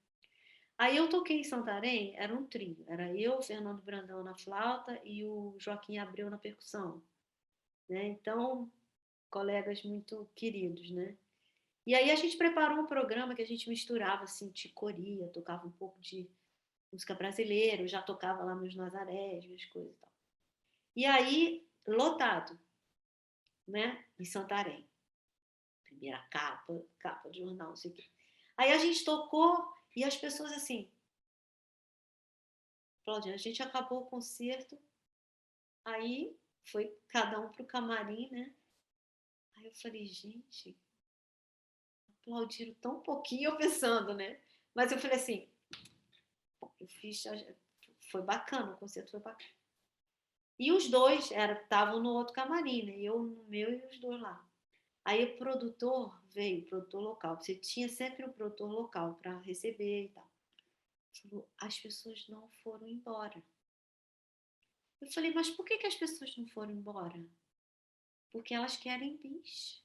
Aí eu toquei em Santarém, era um trio, era eu, o Fernando Brandão na flauta e o Joaquim Abreu na percussão, né? Então, colegas muito queridos, né? E aí a gente preparou um programa que a gente misturava assim, ticoria, tocava um pouco de música brasileira, eu já tocava lá nos Nazarés, as coisas e tal. E aí, lotado, né? Em Santarém. Primeira capa de jornal, não sei o quê. Aí a gente tocou e as pessoas assim, Claudinha, a gente acabou o concerto, aí foi cada um pro camarim, né? Aí eu falei, gente, aplaudiram tão pouquinho, eu pensando, né? Mas eu falei assim, eu fiz, foi bacana, o concerto foi bacana. E os dois estavam no outro camarim, né? Eu no meu e os dois lá. Aí o produtor veio, o produtor local. Você tinha sempre um produtor local para receber e tal. Falou, as pessoas não foram embora. Eu falei, mas por que as pessoas não foram embora? Porque elas querem bis.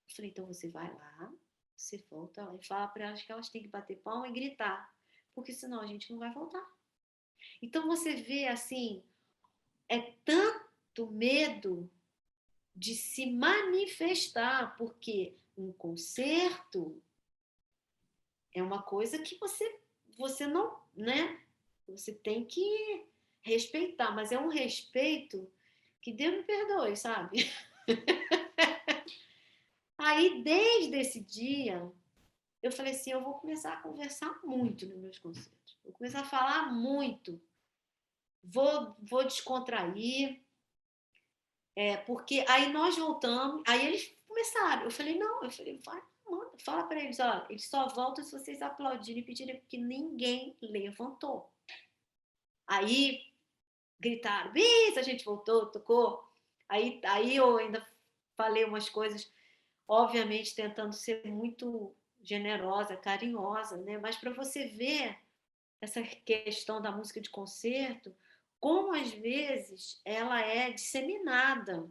Eu falei, então você vai lá, você volta lá e fala para elas que elas têm que bater palma e gritar. Porque senão a gente não vai voltar. Então você vê assim, é tanto medo de se manifestar, porque um concerto é uma coisa que você não, né? Você tem que respeitar, mas é um respeito que Deus me perdoe, sabe? Aí, desde esse dia, eu falei assim, eu vou começar a conversar muito nos meus concertos. Vou começar a falar muito. Vou descontrair, porque aí nós voltamos, aí eles começaram. Eu falei, não, vai, manda, fala para eles, ó, eles só voltam se vocês aplaudirem e pedirem, porque ninguém levantou. Aí gritaram, bis, a gente voltou, tocou. Aí eu ainda falei umas coisas, obviamente tentando ser muito generosa, carinhosa, né? Mas para você ver essa questão da música de concerto, como às vezes ela é disseminada,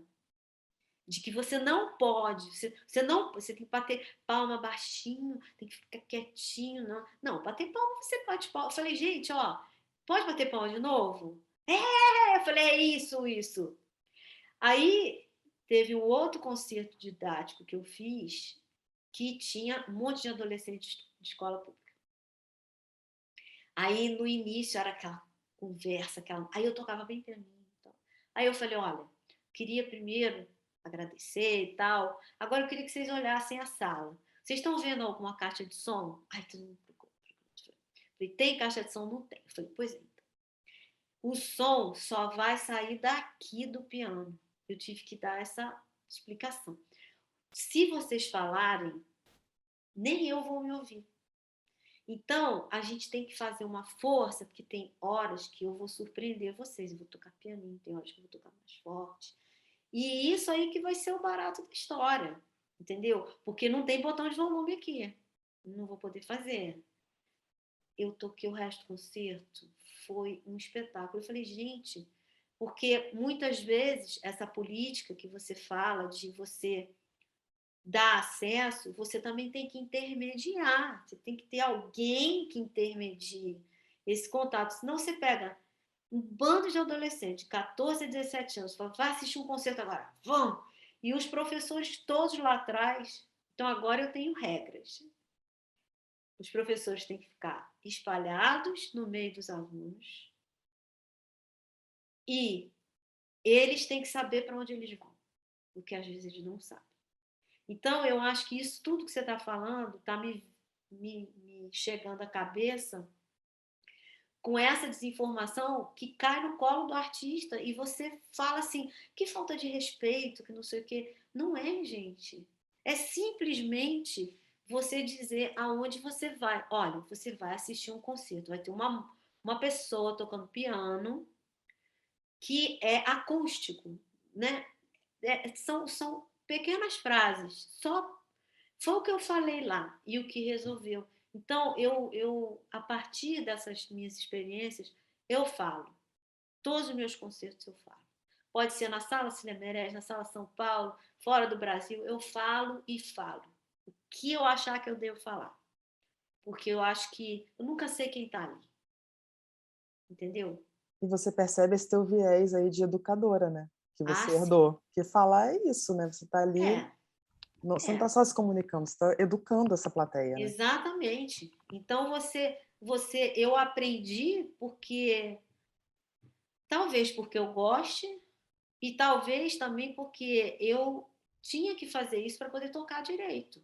de que você não pode, você tem que bater palma baixinho, tem que ficar quietinho, não, bater palma você bate palma. Eu falei, gente, ó, pode bater palma de novo? Eu falei, é isso. Aí teve um outro concerto didático que eu fiz, que tinha um monte de adolescentes de escola pública. Aí no início era aquela conversa, aí eu tocava bem pianinho. Então. Aí eu falei, olha, queria primeiro agradecer e tal. Agora eu queria que vocês olhassem a sala. Vocês estão vendo alguma caixa de som? Ai, todo mundo procurou. Falei, tem caixa de som? Não tem. Eu falei, pois é. Então. O som só vai sair daqui do piano. Eu tive que dar essa explicação. Se vocês falarem, nem eu vou me ouvir. Então, a gente tem que fazer uma força, porque tem horas que eu vou surpreender vocês. Eu vou tocar pianinho, tem horas que eu vou tocar mais forte. E isso aí que vai ser o barato da história, entendeu? Porque não tem botão de volume aqui. Não vou poder fazer. Eu toquei o resto do concerto, foi um espetáculo. Eu falei, gente, porque muitas vezes essa política que você fala de você dar acesso, você também tem que intermediar. Você tem que ter alguém que intermedie esse contato. Senão você pega um bando de adolescentes, 14 a 17 anos, fala, vai assistir um concerto agora, vão! E os professores todos lá atrás. Então agora eu tenho regras. Os professores têm que ficar espalhados no meio dos alunos e eles têm que saber para onde eles vão, porque às vezes eles não sabem. Então, eu acho que isso tudo que você está falando está me chegando à cabeça com essa desinformação que cai no colo do artista e você fala assim, que falta de respeito, que não sei o quê. Não é, gente. É simplesmente você dizer aonde você vai. Olha, você vai assistir um concerto, vai ter uma pessoa tocando piano que é acústico, né? São pequenas frases, só foi o que eu falei lá e o que resolveu. Então, a partir dessas minhas experiências, eu falo. Todos os meus concertos eu falo. Pode ser na Sala Cinemerés, na Sala São Paulo, fora do Brasil, eu falo e falo. O que eu achar que eu devo falar. Porque eu acho que eu nunca sei quem está ali. Entendeu? E você percebe esse teu viés aí de educadora, né? Que você Sim. herdou. Que falar é isso, né? Você está ali... Você não está só se comunicando, você está educando essa plateia, né? Exatamente. Então, eu aprendi porque... Talvez porque eu goste e talvez também porque eu tinha que fazer isso para poder tocar direito.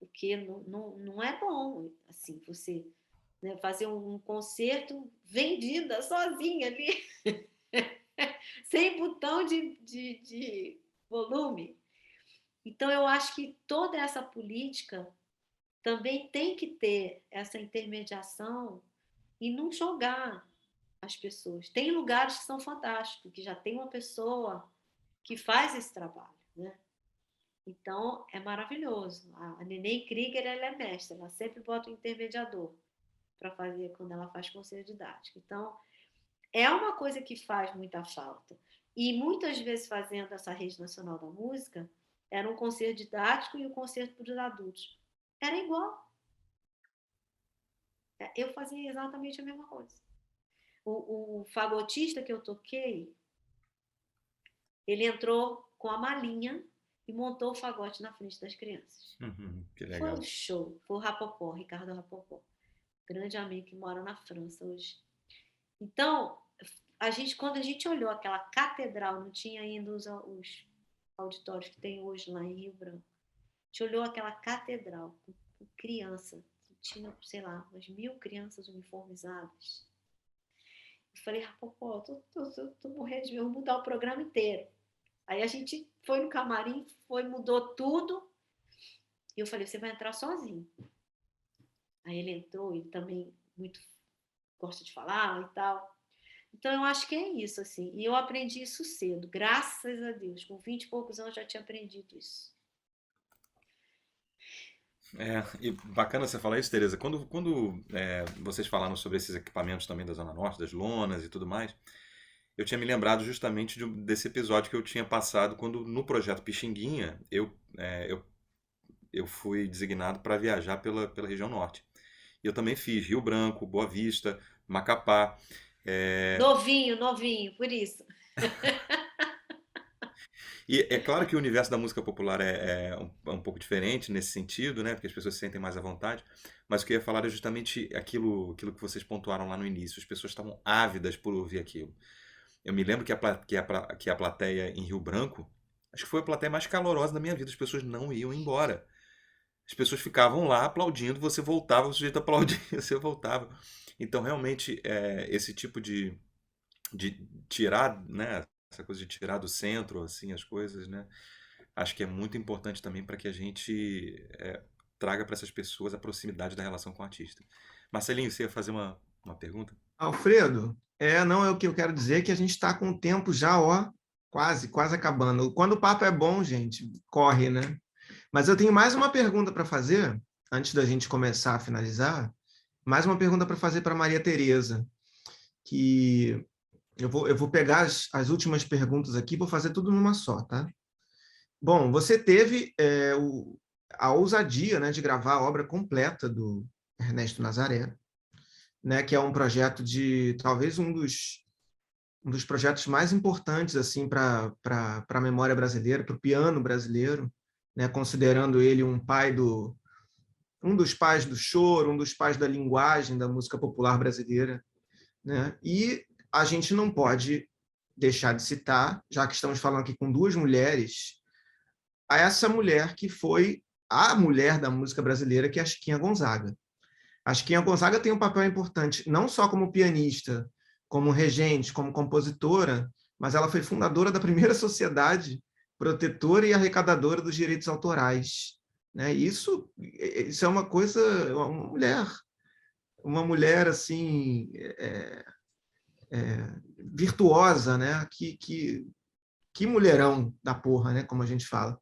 Porque não é bom, assim, você, né, fazer um concerto vendida sozinha ali, sem botão de volume. Então, eu acho que toda essa política também tem que ter essa intermediação e não jogar as pessoas. Tem lugares que são fantásticos, que já tem uma pessoa que faz esse trabalho, né? Então, é maravilhoso. A Nenê Krieger, ela é mestra, ela sempre bota um intermediador para fazer quando ela faz conselho didático. Então, é uma coisa que faz muita falta. E muitas vezes fazendo essa Rede Nacional da Música, era um concerto didático e o um concerto para os adultos. Era igual. Eu fazia exatamente a mesma coisa. O fagotista que eu toquei, ele entrou com a malinha e montou o fagote na frente das crianças. Que legal. Foi um show. Foi o Rapopó, Ricardo Rapopó. Grande amigo que mora na França hoje. Então, quando a gente olhou aquela catedral, não tinha ainda os auditórios que tem hoje lá em Rio Branco. A gente olhou aquela catedral com criança. Tinha, sei lá, umas 1.000 crianças uniformizadas. Eu falei, Rapopó, tô morrendo de medo, vou mudar o programa inteiro. Aí a gente foi no camarim, mudou tudo. E eu falei, você vai entrar sozinho. Aí ele entrou, ele também muito gosta de falar e tal. Então, eu acho que é isso, assim. E eu aprendi isso cedo, graças a Deus. Com 20 e poucos anos, eu já tinha aprendido isso. E bacana você falar isso, Tereza. Quando vocês falaram sobre esses equipamentos também da Zona Norte, das lonas e tudo mais, eu tinha me lembrado justamente desse episódio que eu tinha passado quando, no projeto Pixinguinha, eu fui designado para viajar pela região norte. E eu também fiz Rio Branco, Boa Vista, Macapá. É, Novinho, novinho, por isso. E é claro que o universo da música popular é um pouco diferente nesse sentido, né? Porque as pessoas se sentem mais à vontade. Mas o que eu ia falar é justamente aquilo que vocês pontuaram lá no início. As pessoas estavam ávidas por ouvir aquilo. Eu me lembro que a plateia em Rio Branco, acho que foi a plateia mais calorosa da minha vida. As pessoas não iam embora. As pessoas ficavam lá aplaudindo, você voltava, o sujeito aplaudia, você voltava. Então, realmente, esse tipo de tirar, né? Essa coisa de tirar do centro, assim, as coisas, né? Acho que é muito importante também para que a gente traga para essas pessoas a proximidade da relação com o artista. Marcelinho, você ia fazer uma pergunta? Alfredo, não é o que eu quero dizer, que a gente está com o tempo já, ó, quase acabando. Quando o papo é bom, gente, corre, né? Mas eu tenho mais uma pergunta para fazer, antes da gente começar a finalizar, mais uma pergunta para fazer para Maria Tereza, que eu vou pegar as últimas perguntas aqui, vou fazer tudo numa só, tá? Bom, você teve a ousadia, né, de gravar a obra completa do Ernesto Nazaré, né, que é um projeto de talvez um dos projetos mais importantes assim para a memória brasileira, para o piano brasileiro, né, considerando ele um dos pais do choro, um dos pais da linguagem da música popular brasileira, né? E a gente não pode deixar de citar, já que estamos falando aqui com duas mulheres, a essa mulher que foi a mulher da música brasileira, que é a Chiquinha Gonzaga. A Chiquinha Gonzaga tem um papel importante, não só como pianista, como regente, como compositora, mas ela foi fundadora da primeira sociedade protetora e arrecadadora dos direitos autorais. Né? Isso é uma coisa, uma mulher assim, virtuosa, né? Que mulherão da porra, né? Como a gente fala.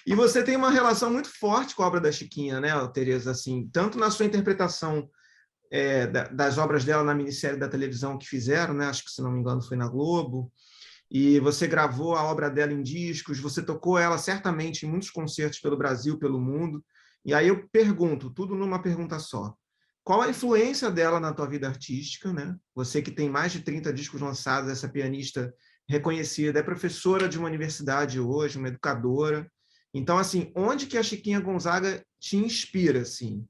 E você tem uma relação muito forte com a obra da Chiquinha, né, Tereza? Assim, tanto na sua interpretação das obras dela na minissérie da televisão que fizeram, né? Acho que, se não me engano, foi na Globo. E você gravou a obra dela em discos, você tocou ela certamente em muitos concertos pelo Brasil, pelo mundo. E aí eu pergunto, tudo numa pergunta só. Qual a influência dela na tua vida artística, né? Você que tem mais de 30 discos lançados, essa pianista reconhecida, é professora de uma universidade hoje, uma educadora. Então, assim, onde que a Chiquinha Gonzaga te inspira, assim?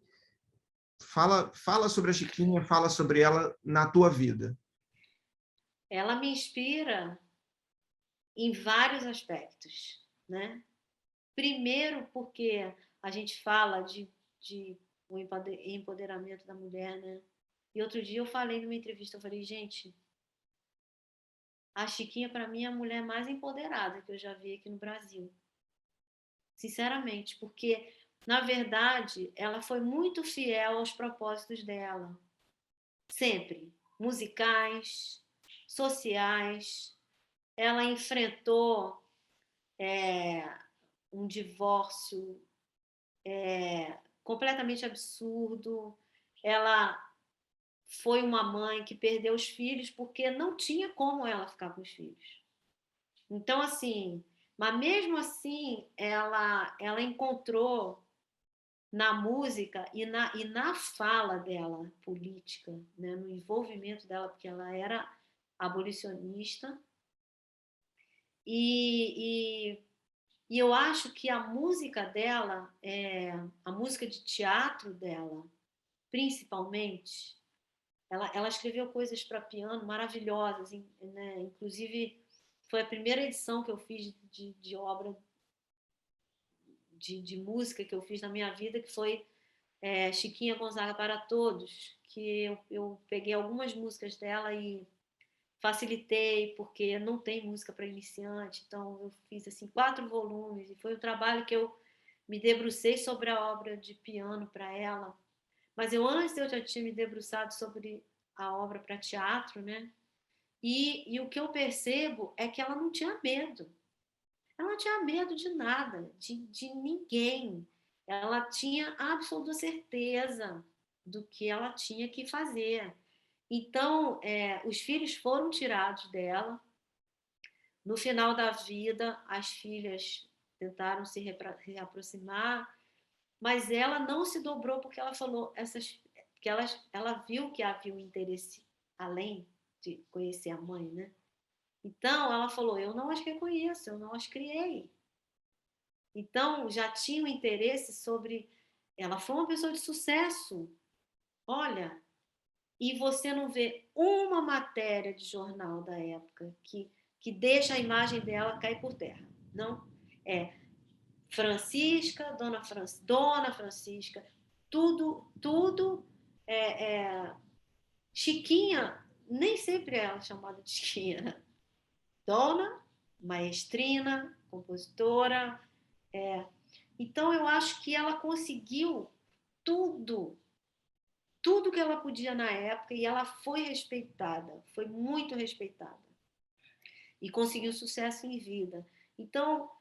Fala sobre a Chiquinha, fala sobre ela na tua vida. Ela me inspira em vários aspectos, né? Primeiro, porque a gente fala de o empoderamento da mulher, né? E outro dia eu falei numa entrevista, eu falei, gente, a Chiquinha, para mim, é a mulher mais empoderada que eu já vi aqui no Brasil. Sinceramente, porque, na verdade, ela foi muito fiel aos propósitos dela. Sempre. Musicais, sociais. Ela enfrentou um divórcio completamente absurdo. Ela foi uma mãe que perdeu os filhos porque não tinha como ela ficar com os filhos. Então, assim, mas mesmo assim, ela encontrou na música e na fala dela política, né, no envolvimento dela, porque ela era abolicionista, e, e eu acho que a música dela, a música de teatro dela, principalmente, ela escreveu coisas para piano maravilhosas, né? Inclusive foi a primeira edição que eu fiz de obra de música que eu fiz na minha vida, que foi Chiquinha Gonzaga para Todos, que eu peguei algumas músicas dela e facilitei, porque não tem música para iniciante, então eu fiz assim 4 volumes, e foi um trabalho que eu me debrucei sobre a obra de piano para ela. Mas antes eu já tinha me debruçado sobre a obra para teatro, né? E o que eu percebo é que ela não tinha medo. Ela não tinha medo de nada, de ninguém. Ela tinha absoluta certeza do que ela tinha que fazer. Então, os filhos foram tirados dela. No final da vida, as filhas tentaram se reaproximar, mas ela não se dobrou porque ela falou que ela viu que havia um interesse além de conhecer a mãe, né? Então, ela falou: eu não as reconheço, eu não as criei. Então, já tinha um interesse sobre. Ela foi uma pessoa de sucesso. Olha, e você não vê uma matéria de jornal da época que deixa a imagem dela cair por terra. Não. É Francisca, Dona Francisca, tudo. Chiquinha, nem sempre é ela chamada de Chiquinha, né? Dona, maestrina, compositora. Então, eu acho que ela conseguiu tudo, tudo que ela podia na época, e ela foi respeitada, foi muito respeitada. E conseguiu sucesso em vida. Então,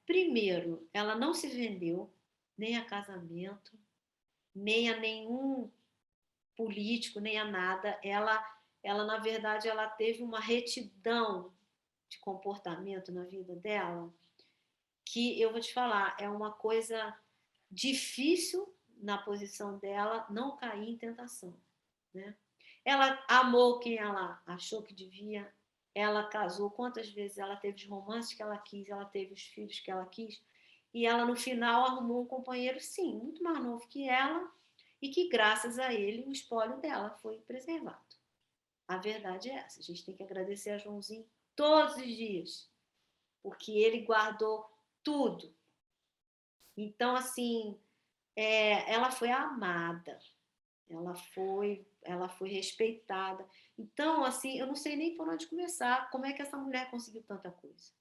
primeiro, ela não se vendeu, nem a casamento, nem a nenhum político, nem a nada. Ela na verdade, ela teve uma retidão de comportamento na vida dela, que eu vou te falar, é uma coisa difícil na posição dela não cair em tentação, né? Ela amou quem ela achou que devia, ela casou quantas vezes, ela teve os romances que ela quis, ela teve os filhos que ela quis, e ela no final arrumou um companheiro, sim, muito mais novo que ela, e que graças a ele o espólio dela foi preservado. A verdade é essa, a gente tem que agradecer a Joãozinho todos os dias, porque ele guardou tudo. Então, assim, ela foi amada, ela foi respeitada. Então, assim, eu não sei nem por onde começar, como é que essa mulher conseguiu tanta coisa.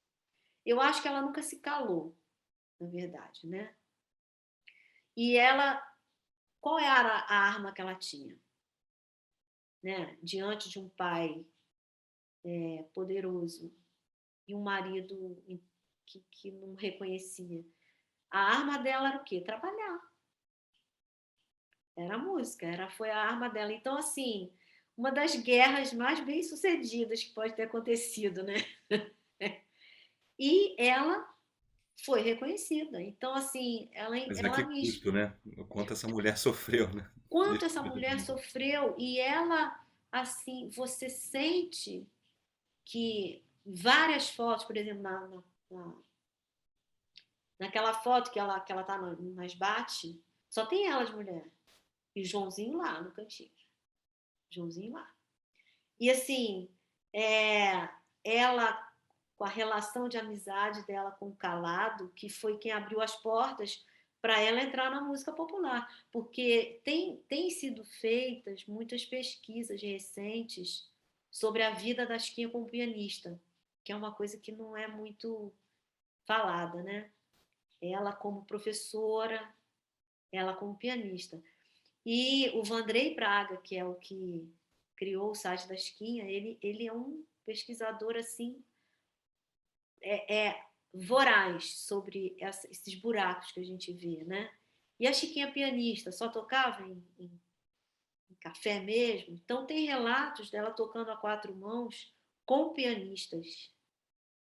Eu acho que ela nunca se calou, na verdade, né? E ela, qual era a arma que ela tinha? Né? Diante de um pai poderoso e um marido que não reconhecia. A arma dela era o quê? Trabalhar. Era a música, foi a arma dela. Então, assim, uma das guerras mais bem-sucedidas que pode ter acontecido, né? E ela foi reconhecida. Então, assim, Mas a que me custo, né? O quanto essa mulher sofreu, né? quanto essa mulher sofreu, e ela, assim, você sente que várias fotos, por exemplo, naquela foto que ela tá nas bate, só tem ela de mulher. E o Joãozinho lá no cantinho. Joãozinho lá. E assim, ela, com a relação de amizade dela com o Calado, que foi quem abriu as portas para ela entrar na música popular. Porque tem sido feitas muitas pesquisas recentes sobre a vida da Chiquinha como pianista, que é uma coisa que não é muito falada, né? Ela como professora, ela como pianista. E o Vandrei Braga, que é o que criou o site da Chiquinha, ele é um pesquisador assim voraz sobre esses buracos que a gente vê, né? E a Chiquinha pianista só tocava em café mesmo. Então tem relatos dela tocando a quatro mãos com pianistas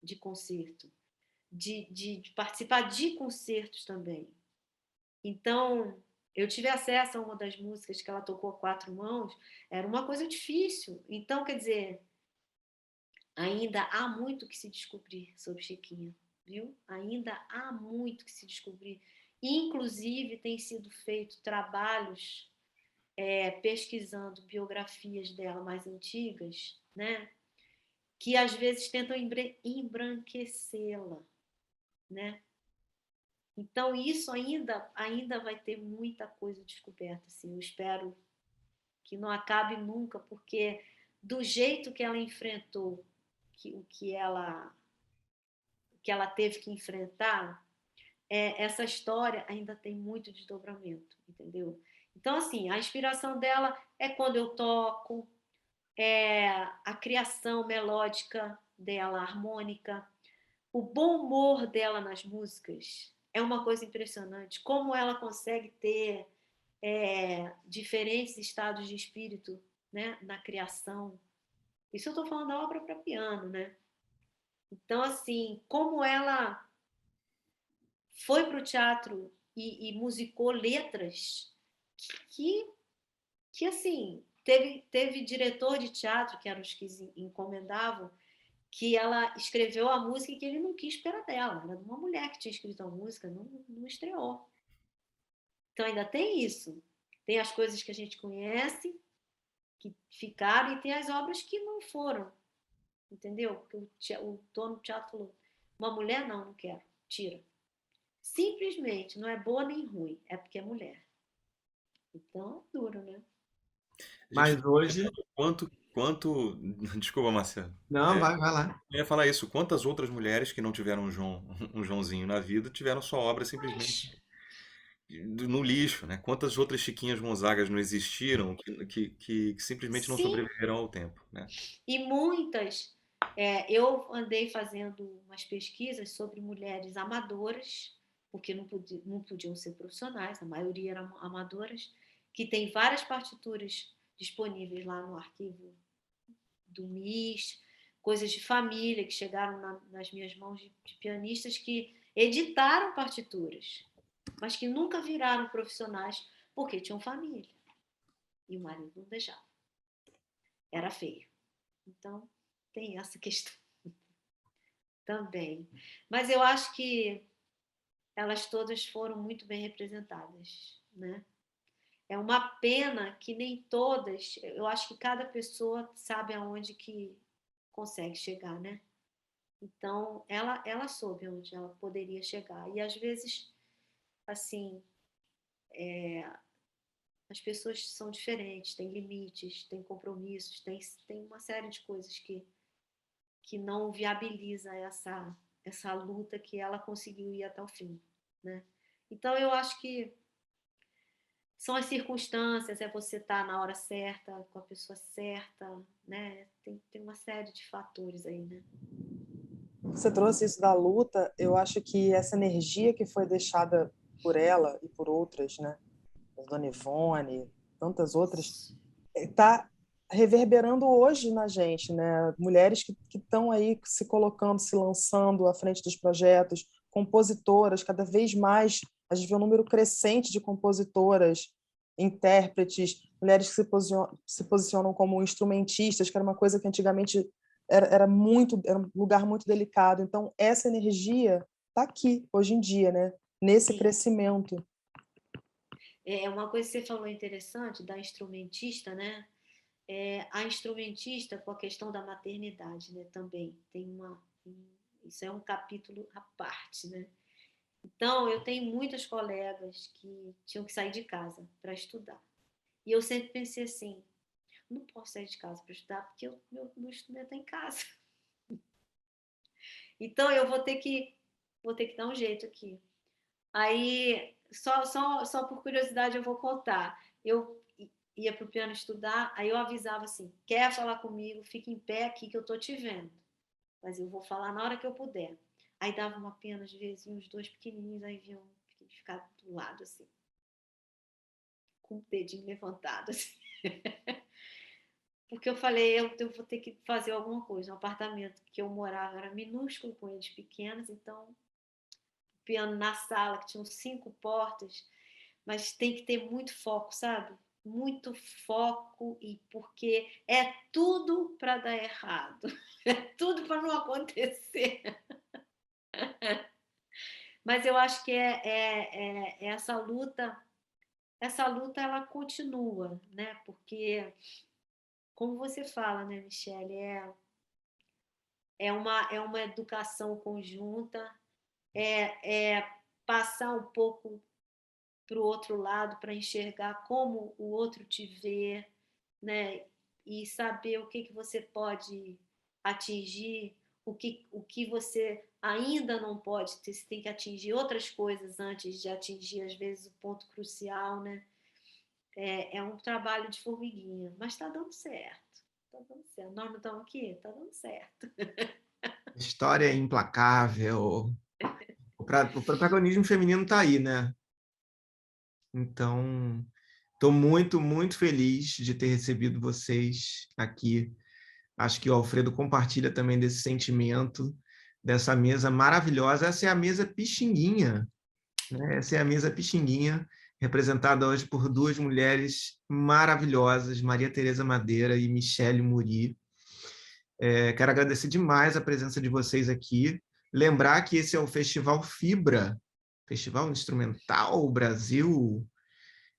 de concerto, de participar de concertos também. Então, eu tive acesso a uma das músicas que ela tocou a quatro mãos, era uma coisa difícil. Então, quer dizer, ainda há muito que se descobrir sobre Chiquinha, viu? Ainda há muito que se descobrir. Inclusive, tem sido feito trabalhos pesquisando biografias dela mais antigas, né? Que às vezes tentam embranquecê-la, né? Então, isso ainda vai ter muita coisa descoberta. Assim. Eu espero que não acabe nunca, porque do jeito que ela enfrentou o que ela teve que enfrentar, essa história ainda tem muito desdobramento, entendeu? Então, assim, a inspiração dela é quando eu toco, a criação melódica dela, harmônica, o bom humor dela nas músicas é uma coisa impressionante. Como ela consegue ter diferentes estados de espírito, né, na criação. Isso eu estou falando da obra para piano, né? Então, assim, como ela foi para o teatro e musicou letras que, que assim, teve diretor de teatro, que eram os que encomendavam, que ela escreveu a música e que ele não quis esperar dela. Era de uma mulher que tinha escrito a música, não estreou. Então ainda tem isso. Tem as coisas que a gente conhece, que ficaram, e tem as obras que não foram. Entendeu? Porque o dono do teatro falou, uma mulher não quero, tira. Simplesmente, não é boa nem ruim, é porque é mulher. Então é duro, né? A gente Mas hoje... quanto... Desculpa, Marcelo. Não, vai lá. Eu ia falar isso. Quantas outras mulheres que não tiveram um Joãozinho na vida tiveram sua obra simplesmente Mas, no lixo, né? Quantas outras Chiquinhas Gonzagas não existiram que simplesmente não sim, sobreviveram ao tempo, né? e muitas. Eu andei fazendo umas pesquisas sobre mulheres amadoras, porque não podiam ser profissionais, a maioria eram amadoras, que tem várias partituras disponíveis lá no arquivo do MIS, coisas de família que chegaram nas minhas mãos de pianistas que editaram partituras, mas que nunca viraram profissionais porque tinham família e o marido não deixava. Era feio. Então, tem essa questão também. Mas eu acho que elas todas foram muito bem representadas, né? É uma pena que nem todas, eu acho que cada pessoa sabe aonde que consegue chegar, né? Então, ela soube onde ela poderia chegar. E às vezes, assim, as pessoas são diferentes, têm limites, têm compromissos, tem uma série de coisas que não viabiliza essa luta que ela conseguiu ir até o fim, né? Então, eu acho que são as circunstâncias, é você estar na hora certa, com a pessoa certa, né? Tem uma série de fatores aí, né? Você trouxe isso da luta, eu acho que essa energia que foi deixada por ela e por outras, né? A Dona Ivone, tantas outras, está reverberando hoje na gente, né? Mulheres que estão aí se colocando, se lançando à frente dos projetos, compositoras, cada vez mais a gente vê um número crescente de compositoras, intérpretes, mulheres que se posicionam como instrumentistas, que era uma coisa que antigamente era um lugar muito delicado. Então, essa energia está aqui, hoje em dia, né? Nesse Sim. crescimento. Uma coisa que você falou interessante da instrumentista, né? A instrumentista com a questão da maternidade, né? Também isso é um capítulo à parte, né? Então, eu tenho muitas colegas que tinham que sair de casa para estudar. E eu sempre pensei assim, não posso sair de casa para estudar porque meu instrumento é em casa. Então, eu vou ter que dar um jeito aqui. Aí, só por curiosidade, eu vou contar. Eu ia para o piano estudar, aí eu avisava assim, quer falar comigo, fica em pé aqui que eu estou te vendo. Mas eu vou falar na hora que eu puder. Aí dava uma pena, às vezes, os dois pequenininhos, aí vinham ficar do lado, assim, com o dedinho levantado, assim. Porque eu falei, eu vou ter que fazer alguma coisa. O apartamento que eu morava era minúsculo, com eles pequenos, então, piano na sala, que tinham 5 portas, mas tem que ter muito foco, sabe? Muito foco, e porque é tudo para dar errado, é tudo para não acontecer. Mas eu acho que essa luta ela continua, né? Porque, como você fala, né, Michele, é uma educação conjunta, é passar um pouco para o outro lado para enxergar como o outro te vê, né? E saber o que você pode atingir, o que você ainda não pode, você tem que atingir outras coisas antes de atingir, às vezes, o ponto crucial, né? É um trabalho de formiguinha, mas está dando certo. tá dando certo. Nós não estamos aqui? Tá dando certo. História é implacável. O protagonismo feminino está aí, né? Então, estou muito, muito feliz de ter recebido vocês aqui. Acho que o Alfredo compartilha também desse sentimento, dessa mesa maravilhosa. Essa é a mesa Pixinguinha, né? Essa é a mesa Pixinguinha, representada hoje por duas mulheres maravilhosas, Maria Tereza Madeira e Michelle Muri. Quero agradecer demais a presença de vocês aqui. Lembrar que esse é o Festival Fibra, Festival Instrumental Brasil.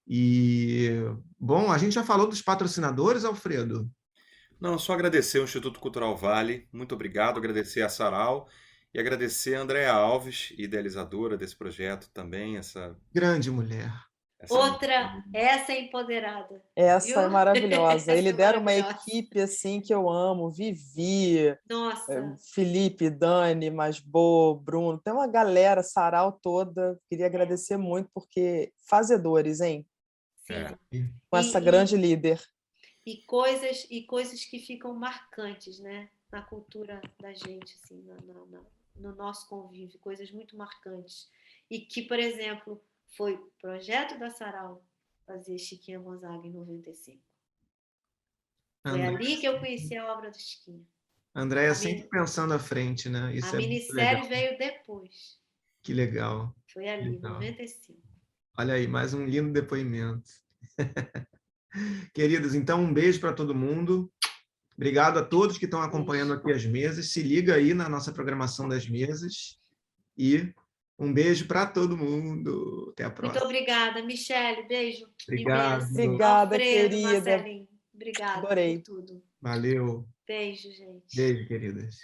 E, bom, a gente já falou dos patrocinadores, Alfredo? Não, só agradecer ao Instituto Cultural Vale, muito obrigado, agradecer a Sarau e agradecer a Andréa Alves, idealizadora desse projeto também, Grande mulher. Outra, essa é empoderada. Essa é Viu? maravilhosa. Ele Essa é deram uma maravilhosa. equipe assim que eu amo, Vivi, Nossa, Felipe, Dani, Masbo, Bruno, tem uma galera, Sarau toda. Queria agradecer muito porque fazedores, hein? sim. Com essa grande líder. E coisas que ficam marcantes, né? Na cultura da gente, assim, no nosso convívio, coisas muito marcantes. E que, por exemplo, foi projeto da Sarau fazer Chiquinha Gonzaga em 95. Foi ali que eu conheci a obra do Chiquinha. Andréa sempre pensando à frente, né? Isso A é muito minissérie legal. veio depois. Que legal. Foi ali, Legal. 95. Olha aí, mais um lindo depoimento. Queridos, então um beijo para todo mundo. Obrigado a todos que estão acompanhando aqui as mesas. Se liga aí na nossa programação das mesas. E um beijo para todo mundo. Até a próxima. Muito obrigada, Michelle. Beijo. Obrigado. Imenso. Obrigada, Alfredo, querida. Marcelinho. Obrigada Adorei. por tudo. Valeu. Beijo, gente. Beijo, queridas.